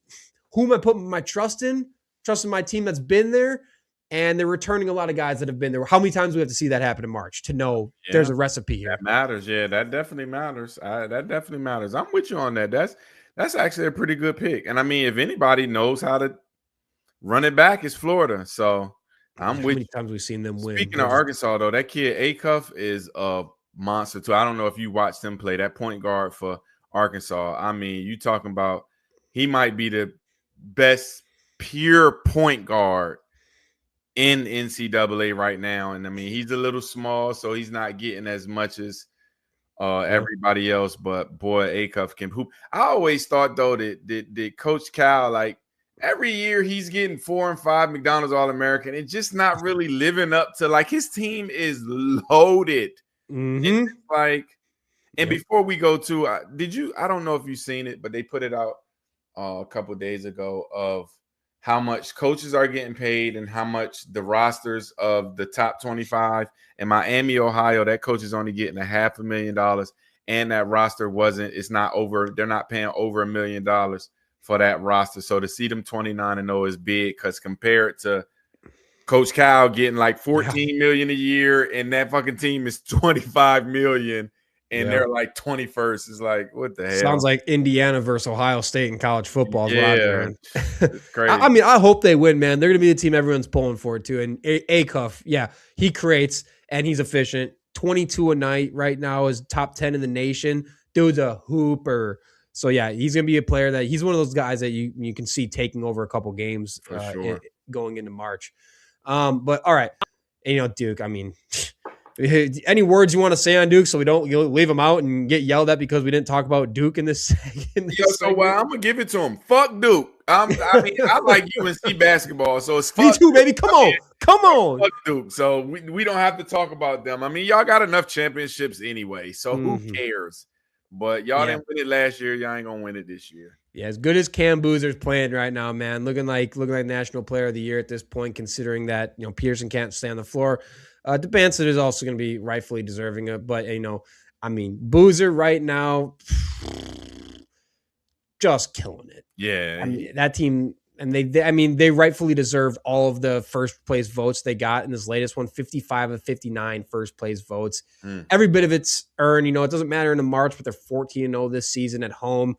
who am I putting my trust in? Trusting my team that's been there, and they're returning a lot of guys that have been there. How many times do we have to see that happen in March to know there's a recipe here? That matters. Yeah, that definitely matters. That definitely matters. I'm with you on that. That's actually a pretty good pick. And I mean, if anybody knows how to run it back, it's Florida. So I'm How with many you. times we've seen them win? Speaking of Arkansas, though, that kid Acuff is a monster too. I don't know if you watched him play, that point guard for Arkansas. I mean, you talking about he might be the best pure point guard in NCAA right now. And I mean, he's a little small, so he's not getting as much as everybody else. But boy, Acuff can hoop. I always thought though that Coach Cal, like, every year he's getting 4 and 5 McDonald's All-American and just not really living up to, like, his team is loaded. Mm-hmm. Like, and before we go to, I don't know if you've seen it, but they put it out a couple of days ago of how much coaches are getting paid and how much the rosters of the top 25 in Miami, Ohio, that coach is only getting $500,000, and that roster they're not paying over $1 million for that roster. So to see them 29-0 is big, because compared to Coach Cal getting like $14 million a year and that fucking team is $25 million and they're like 21st, is like, what the hell? Sounds like Indiana versus Ohio State in college football is what I'm hearing. It's crazy. I mean, I hope they win, man. They're going to be the team everyone's pulling for too. And Acuff, he creates and he's efficient. 22 a night right now is top 10 in the nation. Dude's a hooper. So yeah, he's going to be a player that he's one of those guys that you can see taking over a couple games for sure going into March. But all right, and, Duke, I mean, any words you want to say on Duke so we don't leave them out and get yelled at because we didn't talk about Duke in this segment? So I'm gonna give it to him. Fuck Duke. I mean, I like UNC basketball, so it's me too, baby. Come on. Fuck Duke. So we don't have to talk about them. I mean, y'all got enough championships anyway, so who cares? But y'all didn't win it last year. Y'all ain't gonna win it this year. Yeah, as good as Cam Boozer's playing right now, man, looking like National Player of the Year at this point, considering that Pearson can't stay on the floor. DeBansett is also going to be rightfully deserving of, but I mean, Boozer right now, just killing it. Yeah, I mean, that team, and they rightfully deserved all of the first place votes they got in this latest one. 55 of 59 first place votes. Every bit of it's earned. It doesn't matter in the March, but they're 14-0 this season at home,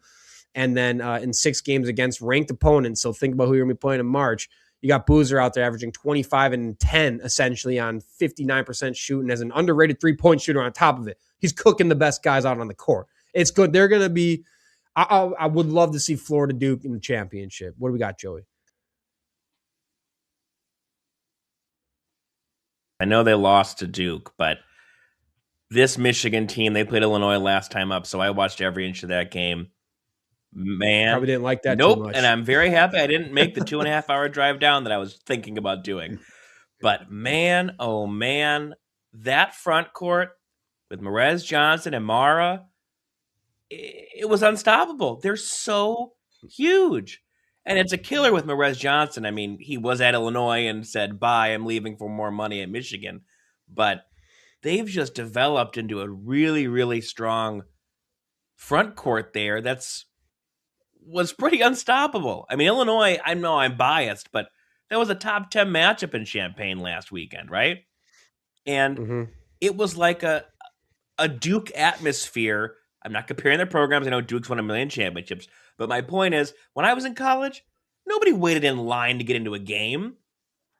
and then in 6 games against ranked opponents. So think about who you're going to be playing in March. You got Boozer out there averaging 25 and 10 essentially on 59% shooting as an underrated 3-point shooter on top of it. He's cooking the best guys out on the court. It's good. They're going to be – I would love to see Florida Duke in the championship. What do we got, Joey? I know they lost to Duke, but this Michigan team, they played Illinois last time up, so I watched every inch of that game. Man, probably didn't like that too much. And I'm very happy I didn't make the 2.5-hour drive down that I was thinking about doing. But man, oh man, that front court with Merez Johnson and Mara, it was unstoppable. They're so huge. And it's a killer with Merez Johnson. I mean, he was at Illinois and said, bye, I'm leaving for more money at Michigan. But they've just developed into a really, really strong front court there was pretty unstoppable. I mean, Illinois, I know I'm biased, but that was a top 10 matchup in Champaign last weekend, right? And it was like a Duke atmosphere. I'm not comparing their programs. I know Duke's won 1 million championships. But my point is, when I was in college, nobody waited in line to get into a game.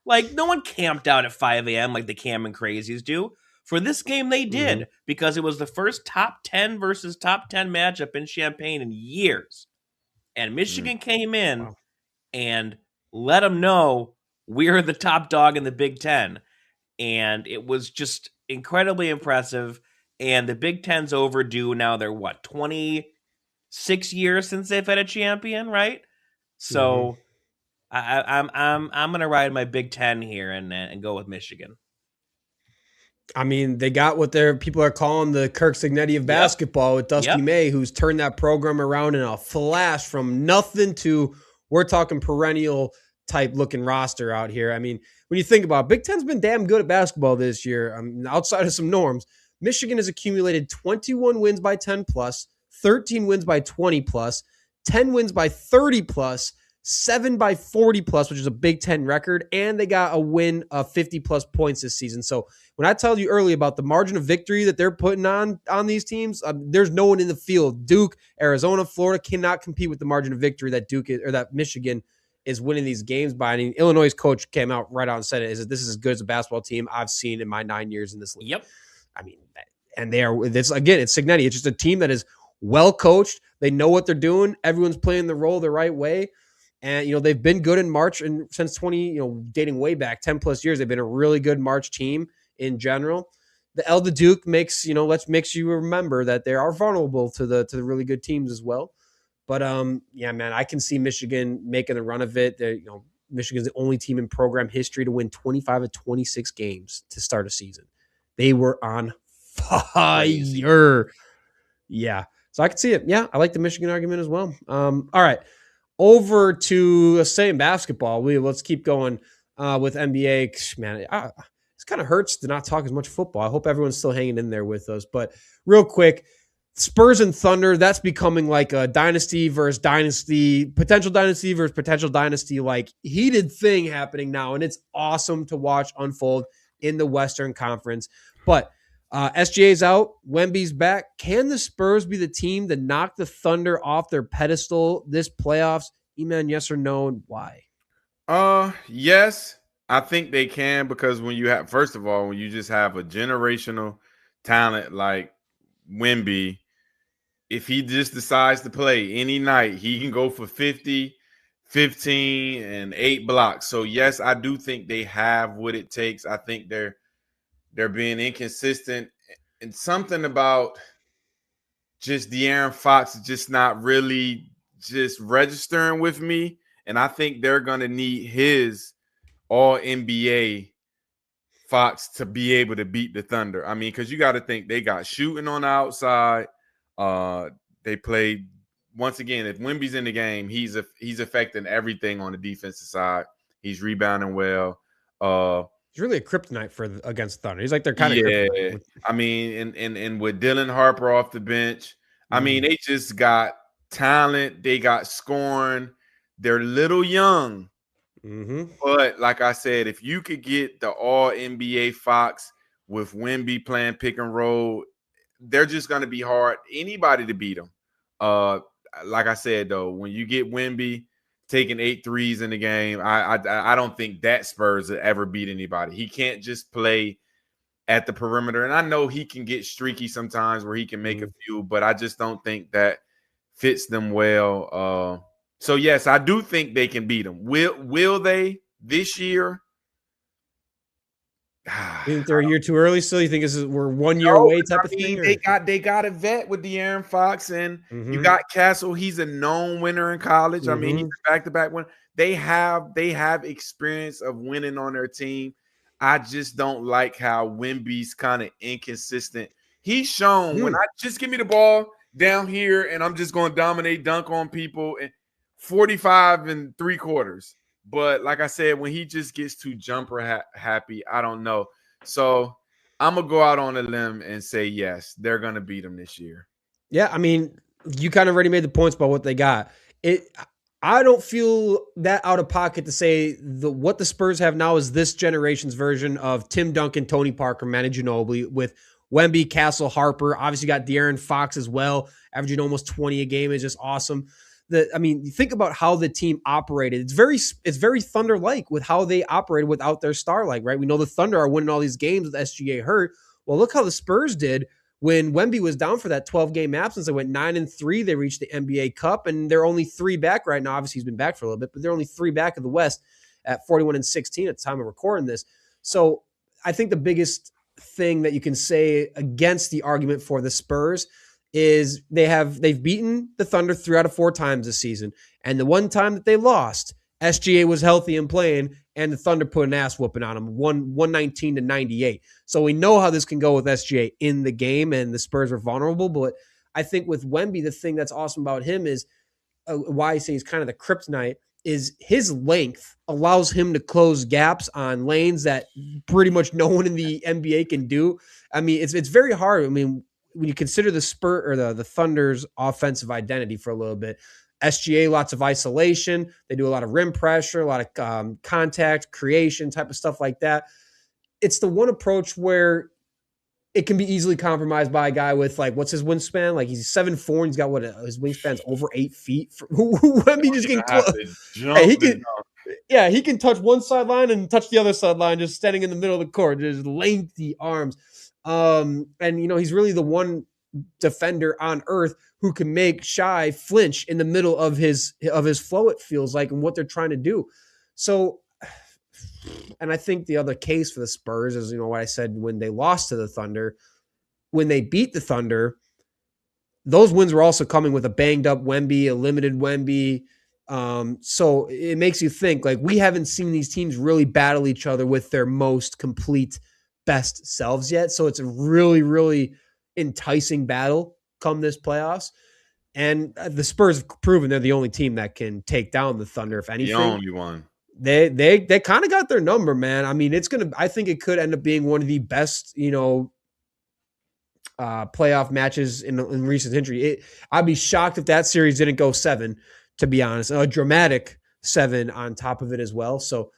Like, no one camped out at 5 a.m. like the Cam and Crazies do. For this game, they did, because it was the first top 10 versus top 10 matchup in Champaign in years. And Michigan came in and let them know we're the top dog in the Big Ten. And it was just incredibly impressive. and the Big Ten's overdue now. They're 26 years since they've had a champion, right? So I'm gonna ride my Big Ten here and go with Michigan. I mean, they got what their people are calling the Kirk Cignetti of basketball with Dusty May, who's turned that program around in a flash from nothing to, we're talking perennial type looking roster out here. I mean, when you think about it, Big Ten's been damn good at basketball this year. Outside of some norms, Michigan has accumulated 21 wins by 10 plus, 13 wins by 20 plus, 10 wins by 30 plus, 7 by 40 plus, which is a Big Ten record, and they got a win of 50 plus points this season. So when I told you earlier about the margin of victory that they're putting on these teams, there's no one in the field. Duke, Arizona, Florida cannot compete with the margin of victory that Duke is, or that Michigan is winning these games by. I mean, Illinois' coach came out right out and said it, is that this is as good as a basketball team I've seen in my 9 years in this league. Yep. I mean, and they are, this again, it's Cignetti. It's just a team that is well coached. They know what they're doing. Everyone's playing the role the right way. And, they've been good in March, and since dating way back 10 plus years, they've been a really good March team in general. The L to Duke makes you remember that they are vulnerable to the really good teams as well. But man, I can see Michigan making the run of it. Michigan's the only team in program history to win 25 of 26 games to start a season. They were on fire. Yeah. So I can see it. Yeah, I like the Michigan argument as well. All right. Over to same basketball. Let's keep going with NBA. Man, it kind of hurts to not talk as much football. I hope everyone's still hanging in there with us. But real quick, Spurs and Thunder, that's becoming like a dynasty versus dynasty, potential dynasty, like heated thing happening now. And it's awesome to watch unfold in the Western Conference. But SGA's out. Wemby's back. Can the Spurs be the team to knock the Thunder off their pedestal this playoffs? Iman, yes or no, and why? Yes, I think they can, because when you just have a generational talent like Wemby, if he just decides to play any night, he can go for 50, 15, and 8 blocks. So yes, I do think they have what it takes. I think they're being inconsistent, and something about just De'Aaron Fox just not really just registering with me. And I think they're going to need his all-NBA Fox to be able to beat the Thunder. I mean, because you got to think they got shooting on the outside. They played, once again, if Wemby's in the game, he's affecting everything on the defensive side. He's rebounding well. He's really a kryptonite against Thunder. He's like they're kind of kryptonite. I mean, and with Dylan Harper off the bench, I mean, they just got talent. They got scoring. They're little young. But like I said, if you could get the all NBA Fox with Wemby playing pick and roll, they're just going to be hard anybody to beat them. Like I said, though, when you get Wemby taking 8 threes in the game, I don't think that Spurs will ever beat anybody. He can't just play at the perimeter. And I know he can get streaky sometimes where he can make a few, but I just don't think that fits them well. So yes, I do think they can beat them. Will they this year? You think they're a year too early still? You think we're 1 year away type of thing? They got a vet with De'Aaron Fox, and you got Castle. He's a known winner in college. I mean, he's a back-to-back winner. They have experience of winning on their team. I just don't like how Wemby's kind of inconsistent. He's shown when I just give me the ball down here and I'm just going to dominate, dunk on people, and 45 and 3/4. But like I said, when he just gets too jumper happy, I don't know. So I'm going to go out on a limb and say, yes, they're going to beat them this year. Yeah, I mean, you kind of already made the points about what they got. I don't feel that out of pocket to say what the Spurs have now is this generation's version of Tim Duncan, Tony Parker, Manu Ginobili with Wemby, Castle, Harper. Obviously got De'Aaron Fox as well, averaging almost 20 a game. Is just awesome. You think about how the team operated. It's very Thunder-like with how they operated without their star, right? We know the Thunder are winning all these games with SGA hurt. Well, look how the Spurs did when Wemby was down for that 12-game absence. They went 9-3. They reached the NBA Cup, and they're only 3 back right now. Obviously, he's been back for a little bit, but they're only 3 back of the West at 41-16 at the time of recording this. So I think the biggest thing that you can say against the argument for the Spurs is they've beaten the Thunder 3 out of 4 times this season. And the one time that they lost, SGA was healthy and playing, and the Thunder put an ass whooping on them, 119-98. So we know how this can go with SGA in the game, and the Spurs were vulnerable. But I think with Wemby, the thing that's awesome about him is why I say he's kind of the kryptonite is his length allows him to close gaps on lanes that pretty much no one in the NBA can do. I mean, it's very hard. I mean, when you consider the Thunder's offensive identity for a little bit, SGA, lots of isolation. They do a lot of rim pressure, a lot of contact creation type of stuff like that. It's the one approach where it can be easily compromised by a guy with, like, what's his wingspan? Like, he's 7'4", and he's got his wingspan's over 8 feet. Wemby just getting close. Hey, he can touch one sideline and touch the other sideline, just standing in the middle of the court, just lengthy arms. And he's really the one defender on earth who can make Shai flinch in the middle of his flow, it feels like, and what they're trying to do. So, and I think the other case for the Spurs is, what I said when they lost to the Thunder. When they beat the Thunder, those wins were also coming with a banged up Wemby, a limited Wemby. So it makes you think, like, we haven't seen these teams really battle each other with their most complete best selves yet. So it's a really, really enticing battle come this playoffs. And the Spurs have proven they're the only team that can take down the Thunder, if anything. The only one. They kind of got their number, man. I mean, I think it could end up being one of the best, playoff matches in recent history. I'd be shocked if that series didn't go 7, to be honest. A dramatic 7 on top of it as well. So,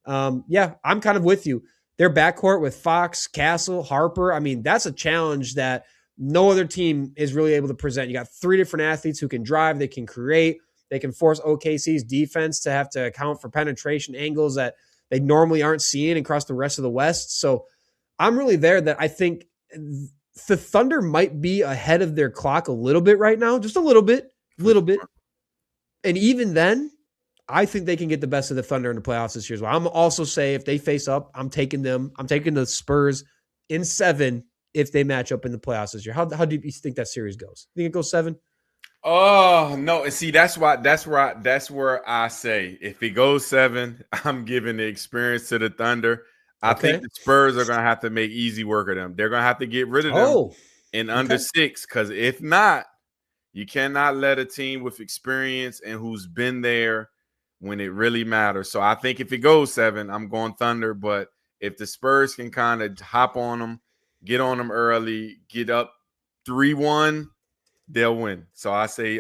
yeah, I'm kind of with you. Their backcourt with Fox, Castle, Harper, I mean, that's a challenge that no other team is really able to present. You got 3 different athletes who can drive, they can create, they can force OKC's defense to have to account for penetration angles that they normally aren't seeing across the rest of the West. So I'm really there that I think the Thunder might be ahead of their clock a little bit right now, just a little bit. And even then, I think they can get the best of the Thunder in the playoffs this year as well. I'm also say if they face up, I'm taking them. I'm taking the Spurs in 7 if they match up in the playoffs this year. How deep do you think that series goes? Think it goes 7? Oh no! And see, that's where I say if it goes 7, I'm giving the experience to the Thunder. I think the Spurs are gonna have to make easy work of them. They're gonna have to get rid of them in under 6, because if not, you cannot let a team with experience and who's been there when it really matters. So I think if it goes 7, I'm going Thunder. But if the Spurs can kind of hop on them, get on them early, get up 3-1. They'll win. So I say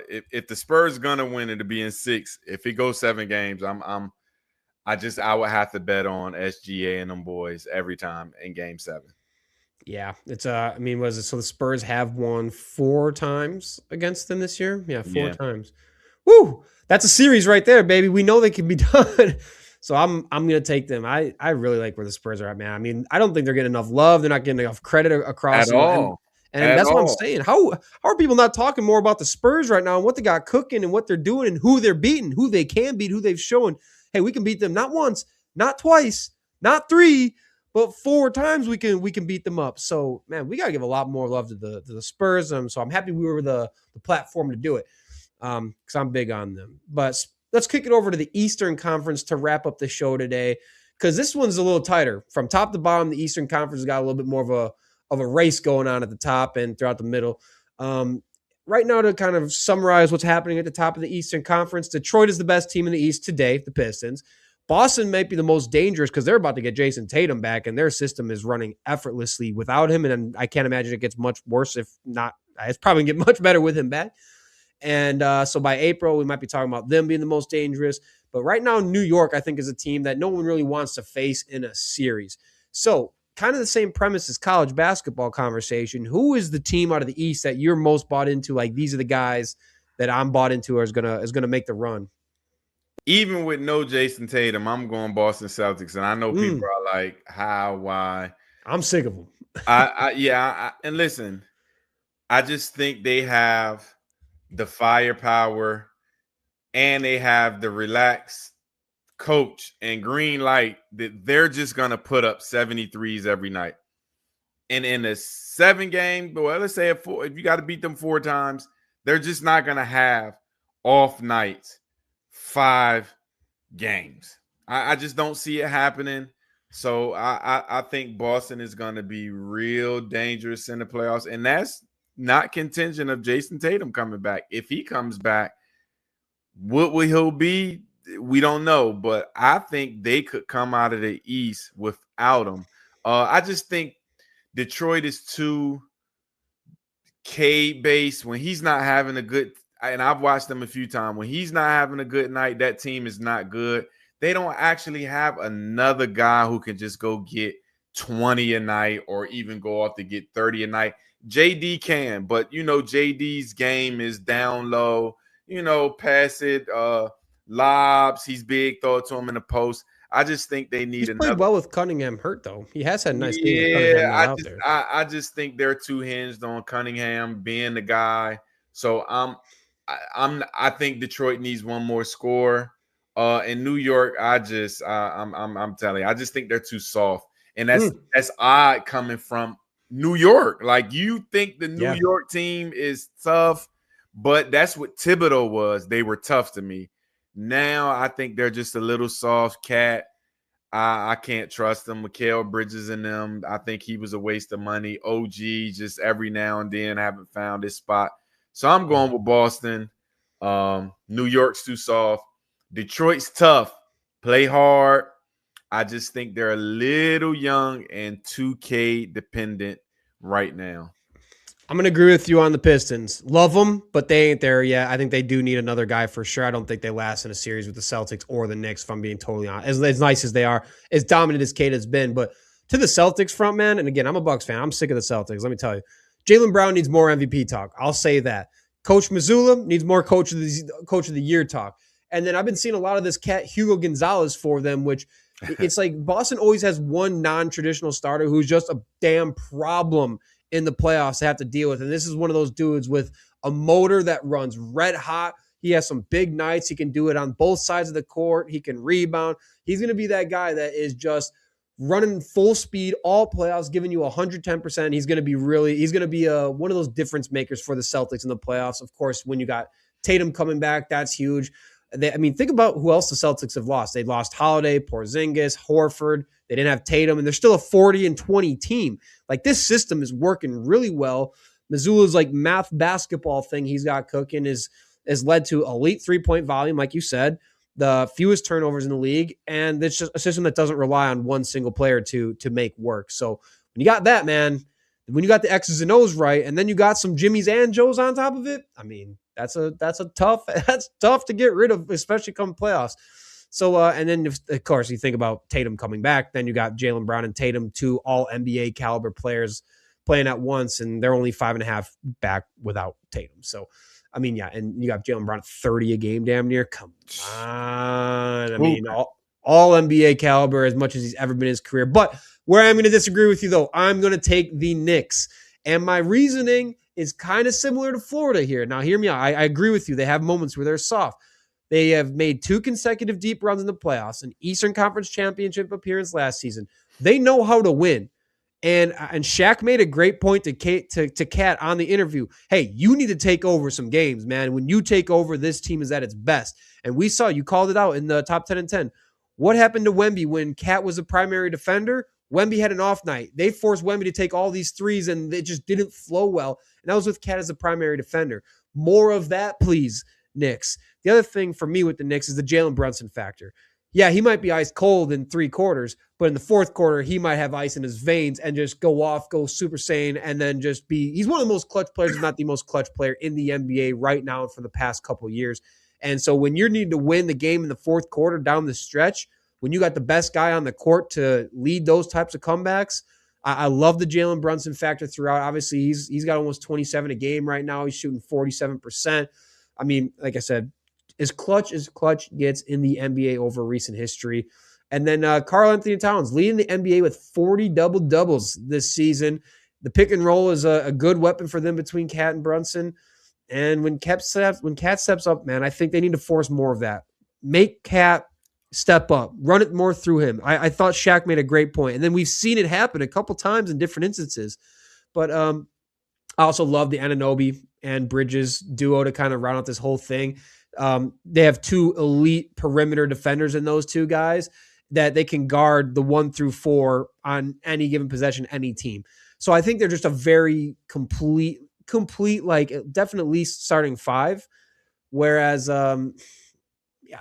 if the Spurs gonna win, it'll be in 6. If it goes 7 games, I would have to bet on SGA and them boys every time in game 7. Yeah, it's was it so the Spurs have won 4 times against them this year? Yeah, 4 times. Woo! That's a series right there, baby. We know they can be done. So I'm gonna take them. I really like where the Spurs are at, man. I mean, I don't think they're getting enough love. They're not getting enough credit across at all. And that's what I'm saying. How are people not talking more about the Spurs right now and what they got cooking and what they're doing and who they're beating, who they can beat, who they've shown, hey, we can beat them not once, not twice, not 3, but 4 times we can beat them up. So, man, we got to give a lot more love to the Spurs. So I'm happy we were the platform to do it because I'm big on them. But let's kick it over to the Eastern Conference to wrap up the show today, because this one's a little tighter. From top to bottom, the Eastern Conference has got a little bit more of a race going on at the top and throughout the middle. Right now, to kind of summarize what's happening at the top of the Eastern Conference, Detroit is the best team in the East today, the Pistons. Boston might be the most dangerous because they're about to get Jason Tatum back, and their system is running effortlessly without him, and I can't imagine it gets much worse. If not, it's probably going to get much better with him back. And so by April, we might be talking about them being the most dangerous. But right now, New York, I think, is a team that no one really wants to face in a series. So kind of the same premise as college basketball conversation. Who is the team out of the East that you're most bought into? Like, these are the guys that I'm bought into is gonna make the run. Even with no Jason Tatum, I'm going Boston Celtics, and I know people are like, "How? Why?" I'm sick of them. And listen, I just think they have the firepower, and they have the relaxed coach and green light that they're just gonna put up 73s every night. And in a 7-game, well, let's say if you got to beat them 4 times, they're just not going to have off nights 5 games. I just don't see it happening. So I think Boston is going to be real dangerous in the playoffs. And that's not contingent of Jason Tatum coming back. If he comes back, what will he be? We don't know. But I think they could come out of the East without him. I just think Detroit is too K-based. When he's not having a good, and I've watched them a few times, when he's not having a good night, that team is not good. They don't actually have another guy who can just go get 20 a night or even go off to get 30 a night. JD can, but JD's game is down low, pass it, lobs. He's big, throw it to him in the post. I just think they need another. He's played well with Cunningham hurt, though. He has had a nice game. Yeah, I just think they're too hinged on Cunningham being the guy. So I think Detroit needs one more score. In New York, I'm telling you, I just think they're too soft, and that's odd coming from New York. Like, you think the New York team is tough, but that's what Thibodeau was. They were tough to me. Now I think they're just a little soft. Cat, I can't trust them. Mikal Bridges and them, I think he was a waste of money. OG, just every now and then haven't found his spot. So I'm going with Boston. New York's too soft. Detroit's tough. Play hard. I just think they're a little young and 2K dependent right now. I'm going to agree with you on the Pistons. Love them, but they ain't there yet. I think they do need another guy for sure. I don't think they last in a series with the Celtics or the Knicks, if I'm being totally honest. As nice as they are, as dominant as Kate has been. But to the Celtics front, man, and again, I'm a Bucks fan. I'm sick of the Celtics. Let me tell you. Jaylen Brown needs more MVP talk. I'll say that. Coach Mazzulla needs more Coach of the Year talk. And then I've been seeing a lot of this cat Hugo Gonzalez for them, which it's like Boston always has one non-traditional starter who's just a damn problem in the playoffs to have to deal with. And this is one of those dudes with a motor that runs red hot. He has some big nights. He can do it on both sides of the court. He can rebound. He's going to be that guy that is just running full speed all playoffs, giving you 110%. He's going to be one of those difference makers for the Celtics in the playoffs. Of course, when you got Tatum coming back, that's huge. Think about who else the Celtics have lost. They lost Holiday, Porzingis, Horford. They didn't have Tatum, and they're still a 40-20 team. Like, this system is working really well. Mazzulla's math basketball thing he's got cooking has led to elite 3-point volume, like you said, the fewest turnovers in the league, and it's just a system that doesn't rely on one single player to make work. So when you got that, man, when you got the X's and O's right, and then you got some Jimmys and Joes on top of it, I mean, that's tough to get rid of, especially come playoffs. So, and then of course you think about Tatum coming back, then you got Jaylen Brown and Tatum, 2 all NBA caliber players playing at once, and they're only 5.5 back without Tatum. So, I mean, yeah, and you got Jaylen Brown at 30 a game, damn near. Come on, I mean, all NBA caliber as much as he's ever been in his career. But where I'm going to disagree with you, though, I'm going to take the Knicks, and my reasoning is kind of similar to Florida here. Now, hear me out. I agree with you. They have moments where they're soft. They have made 2 consecutive deep runs in the playoffs, an Eastern Conference Championship appearance last season. They know how to win. And Shaq made a great point to Kat on the interview. Hey, you need to take over some games, man. When you take over, this team is at its best. And we saw, you called it out in the top 10 and 10. What happened to Wemby when Kat was a primary defender? Wemby had an off night. They forced Wemby to take all these threes, and it just didn't flow well. And that was with Kat as a primary defender. More of that, please, Knicks. The other thing for me with the Knicks is the Jalen Brunson factor. Yeah, he might be ice cold in 3 quarters, but in the 4th quarter, he might have ice in his veins and just go super sane, and then just he's one of the most clutch players, if not the most clutch player in the NBA right now and for the past couple of years. And so when you're needing to win the game in the 4th quarter down the stretch, when you got the best guy on the court to lead those types of comebacks, I love the Jalen Brunson factor throughout. Obviously, he's got almost 27 a game right now. He's shooting 47%. I mean, like I said, as clutch gets in the NBA over recent history. And then Karl Anthony Towns leading the NBA with 40 double-doubles this season. The pick and roll is a good weapon for them between Kat and Brunson. And when Kat steps up, man, I think they need to force more of that. Make Kat step up, run it more through him. I thought Shaq made a great point. And then we've seen it happen a couple times in different instances. But I also love the Anunoby and Bridges duo to kind of round out this whole thing. They have two elite perimeter defenders in those two guys that they can guard the 1 through 4 on any given possession, any team. So I think they're just a very complete, like definitely starting 5. Whereas,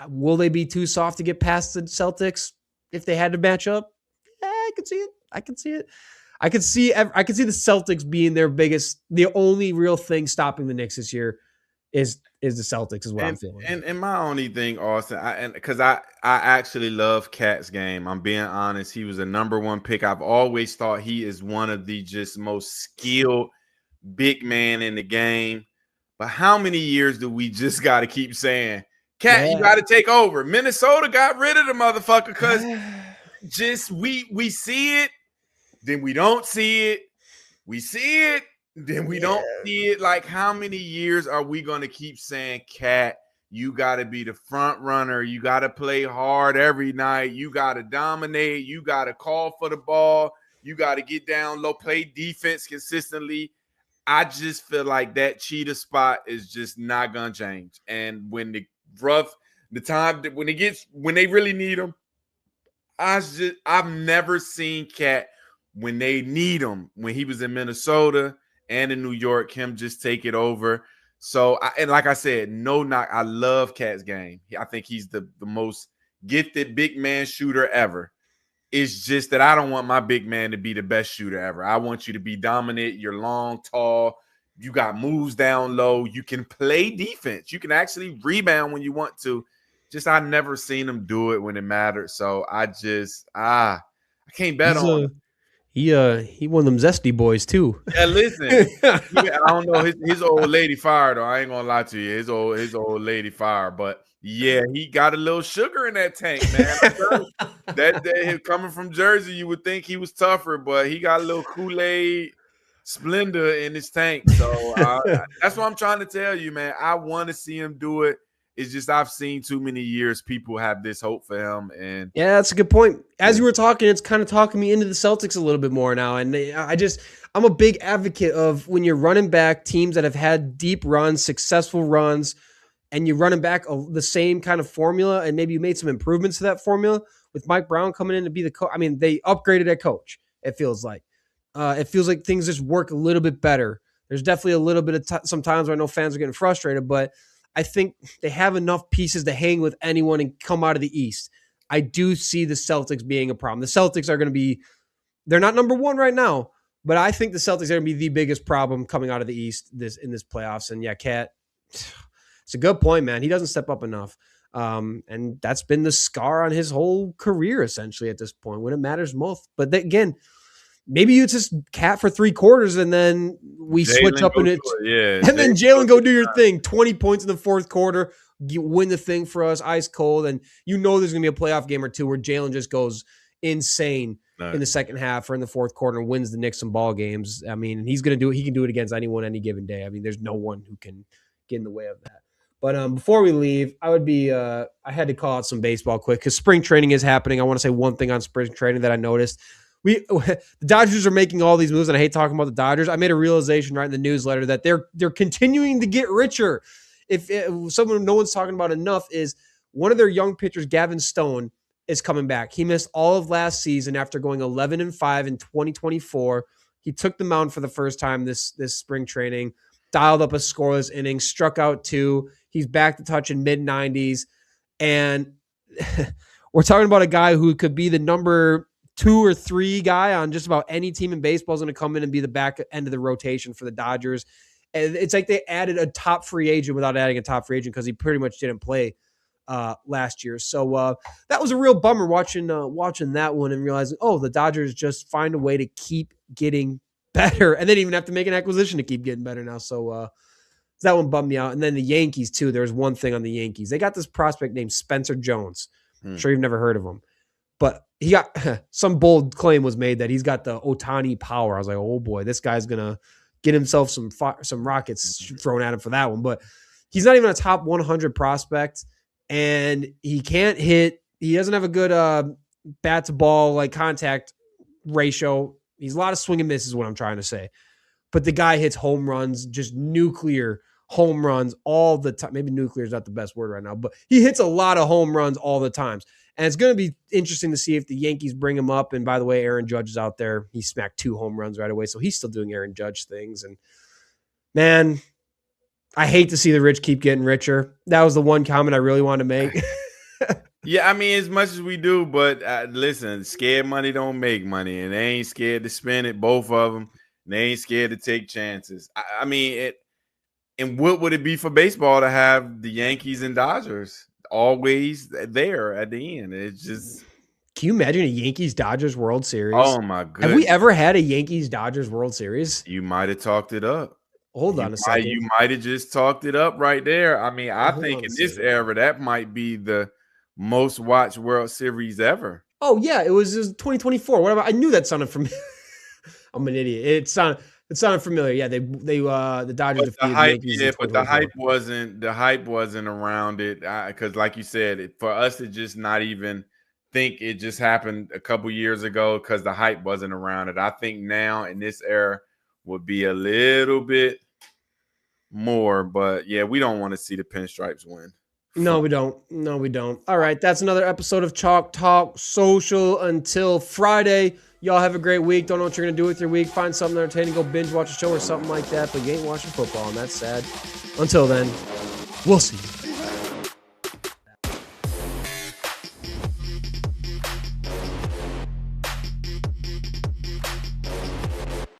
will they be too soft to get past the Celtics if they had to match up? Yeah, I could see it. I could see the Celtics being the only real thing stopping the Knicks this year is the Celtics is what I'm feeling. And my only thing, Austin, because I actually love Cat's game. I'm being honest. He was a number 1 pick. I've always thought he is one of the just most skilled big man in the game. But how many years do we just got to keep saying, Cat, you got to take over? Minnesota got rid of the motherfucker because just we see it, then we don't see it. We see it, then we don't see it. Like, how many years are we going to keep saying, Cat, you got to be the front runner. You got to play hard every night. You got to dominate. You got to call for the ball. You got to get down low, play defense consistently. I just feel like that cheetah spot is just not gonna change. And when when they really need him, I've never seen Cat when they need him. When he was in Minnesota and in New York, him just take it over. So, like I said, no knock. I love Cat's game. I think he's the most gifted big man shooter ever. It's just that I don't want my big man to be the best shooter ever. I want you to be dominant. You're long, tall. You got moves down low. You can play defense. You can actually rebound when you want to. Just I never seen him do it when it mattered. So I can't bet on him. He one of them zesty boys too. Yeah, listen. I don't know his old lady fire though. I ain't gonna lie to you. His old lady fire, but yeah, he got a little sugar in that tank, man. that coming from Jersey, you would think he was tougher, but he got a little Kool-Aid Splendor in his tank. So that's what I'm trying to tell you, man. I want to see him do it. It's just I've seen too many years people have this hope for him. And yeah, that's a good point. As you were talking, it's kind of talking me into the Celtics a little bit more now. And I'm a big advocate of when you're running back teams that have had deep runs, successful runs, and you're running back the same kind of formula, and maybe you made some improvements to that formula with Mike Brown coming in to be the coach. I mean, they upgraded at coach, it feels like. It feels like things just work a little bit better. There's definitely a little bit of some times where I know fans are getting frustrated, but I think they have enough pieces to hang with anyone and come out of the East. I do see the Celtics being a problem. The Celtics are going to they're not number 1 right now, but I think the Celtics are going to be the biggest problem coming out of the East in this playoffs. And yeah, Cat, it's a good point, man. He doesn't step up enough. And that's been the scar on his whole career, essentially, at this point, when it matters most. But then, again, maybe it's just Cat for 3 quarters and then we switch up in it. Yeah, and then Jalen go do your thing. 20 points in the 4th quarter. You win the thing for us, ice cold. And you know there's going to be a playoff game or two where Jalen just goes insane in the second half or in the 4th quarter and wins the Knicks some ball games. I mean, he's going to do it. He can do it against anyone any given day. I mean, there's no one who can get in the way of that. But before we leave, I had to call out some baseball quick because spring training is happening. I want to say one thing on spring training that I noticed. The Dodgers are making all these moves, and I hate talking about the Dodgers. I made a realization right in the newsletter that they're continuing to get richer. If someone no one's talking about enough is one of their young pitchers, Gavin Stone, is coming back. He missed all of last season after going 11-5 in 2024. He took the mound for the first time this spring training, dialed up a scoreless inning, struck out 2. He's back to touching mid-90s, and we're talking about a guy who could be the number 2 or 3 guy on just about any team in baseball is going to come in and be the back end of the rotation for the Dodgers. And it's like they added a top free agent without adding a top free agent because he pretty much didn't play last year. So that was a real bummer watching that one and realizing, the Dodgers just find a way to keep getting better. And they didn't even have to make an acquisition to keep getting better now. So that one bummed me out. And then the Yankees too. There's one thing on the Yankees. They got this prospect named Spencer Jones. I'm sure you've never heard of him. But he got some bold claim was made that he's got the Ohtani power. I was like, oh boy, this guy's gonna get himself some rockets thrown at him for that one. But he's not even a top 100 prospect, and he can't hit He doesn't have a good bat to ball like contact ratio. He's a lot of swing and miss is what I'm trying to say. But the guy hits home runs, just nuclear home runs all the time. Maybe nuclear is not the best word right now, but he hits a lot of home runs all the times. And it's going to be interesting to see if the Yankees bring him up. And by the way, Aaron Judge is out there. He smacked 2 home runs right away. So he's still doing Aaron Judge things. And man, I hate to see the rich keep getting richer. That was the one comment I really wanted to make. Yeah, I mean, as much as we do, but listen, scared money don't make money. And they ain't scared to spend it, both of them. And they ain't scared to take chances. I mean, and what would it be for baseball to have the Yankees and Dodgers always there at the end? It's just. Can you imagine a Yankees-Dodgers World Series? Oh, my goodness. Have we ever had a Yankees-Dodgers World Series? You might have talked it up. Hold on a second. You might have just talked it up right there. I mean, I think in this era, that might be the most watched World Series ever. Oh, yeah. It was 2024. Whatever. I knew that sounded familiar. I'm an idiot. It sounded familiar. Yeah, the Dodgers defeated the Yankees. Yeah, but the hype wasn't around it because, like you said, for us to just not even think it just happened a couple years ago because the hype wasn't around it. I think now in this era would be a little bit more, but yeah, we don't want to see the Pinstripes win. No, we don't. All right, that's another episode of Chalk Talk Social. Until Friday, y'all have a great week. Don't know what you're going to do with your week. Find something entertaining. Go binge watch a show or something like that, but you ain't watching football, and that's sad. Until then, we'll see you.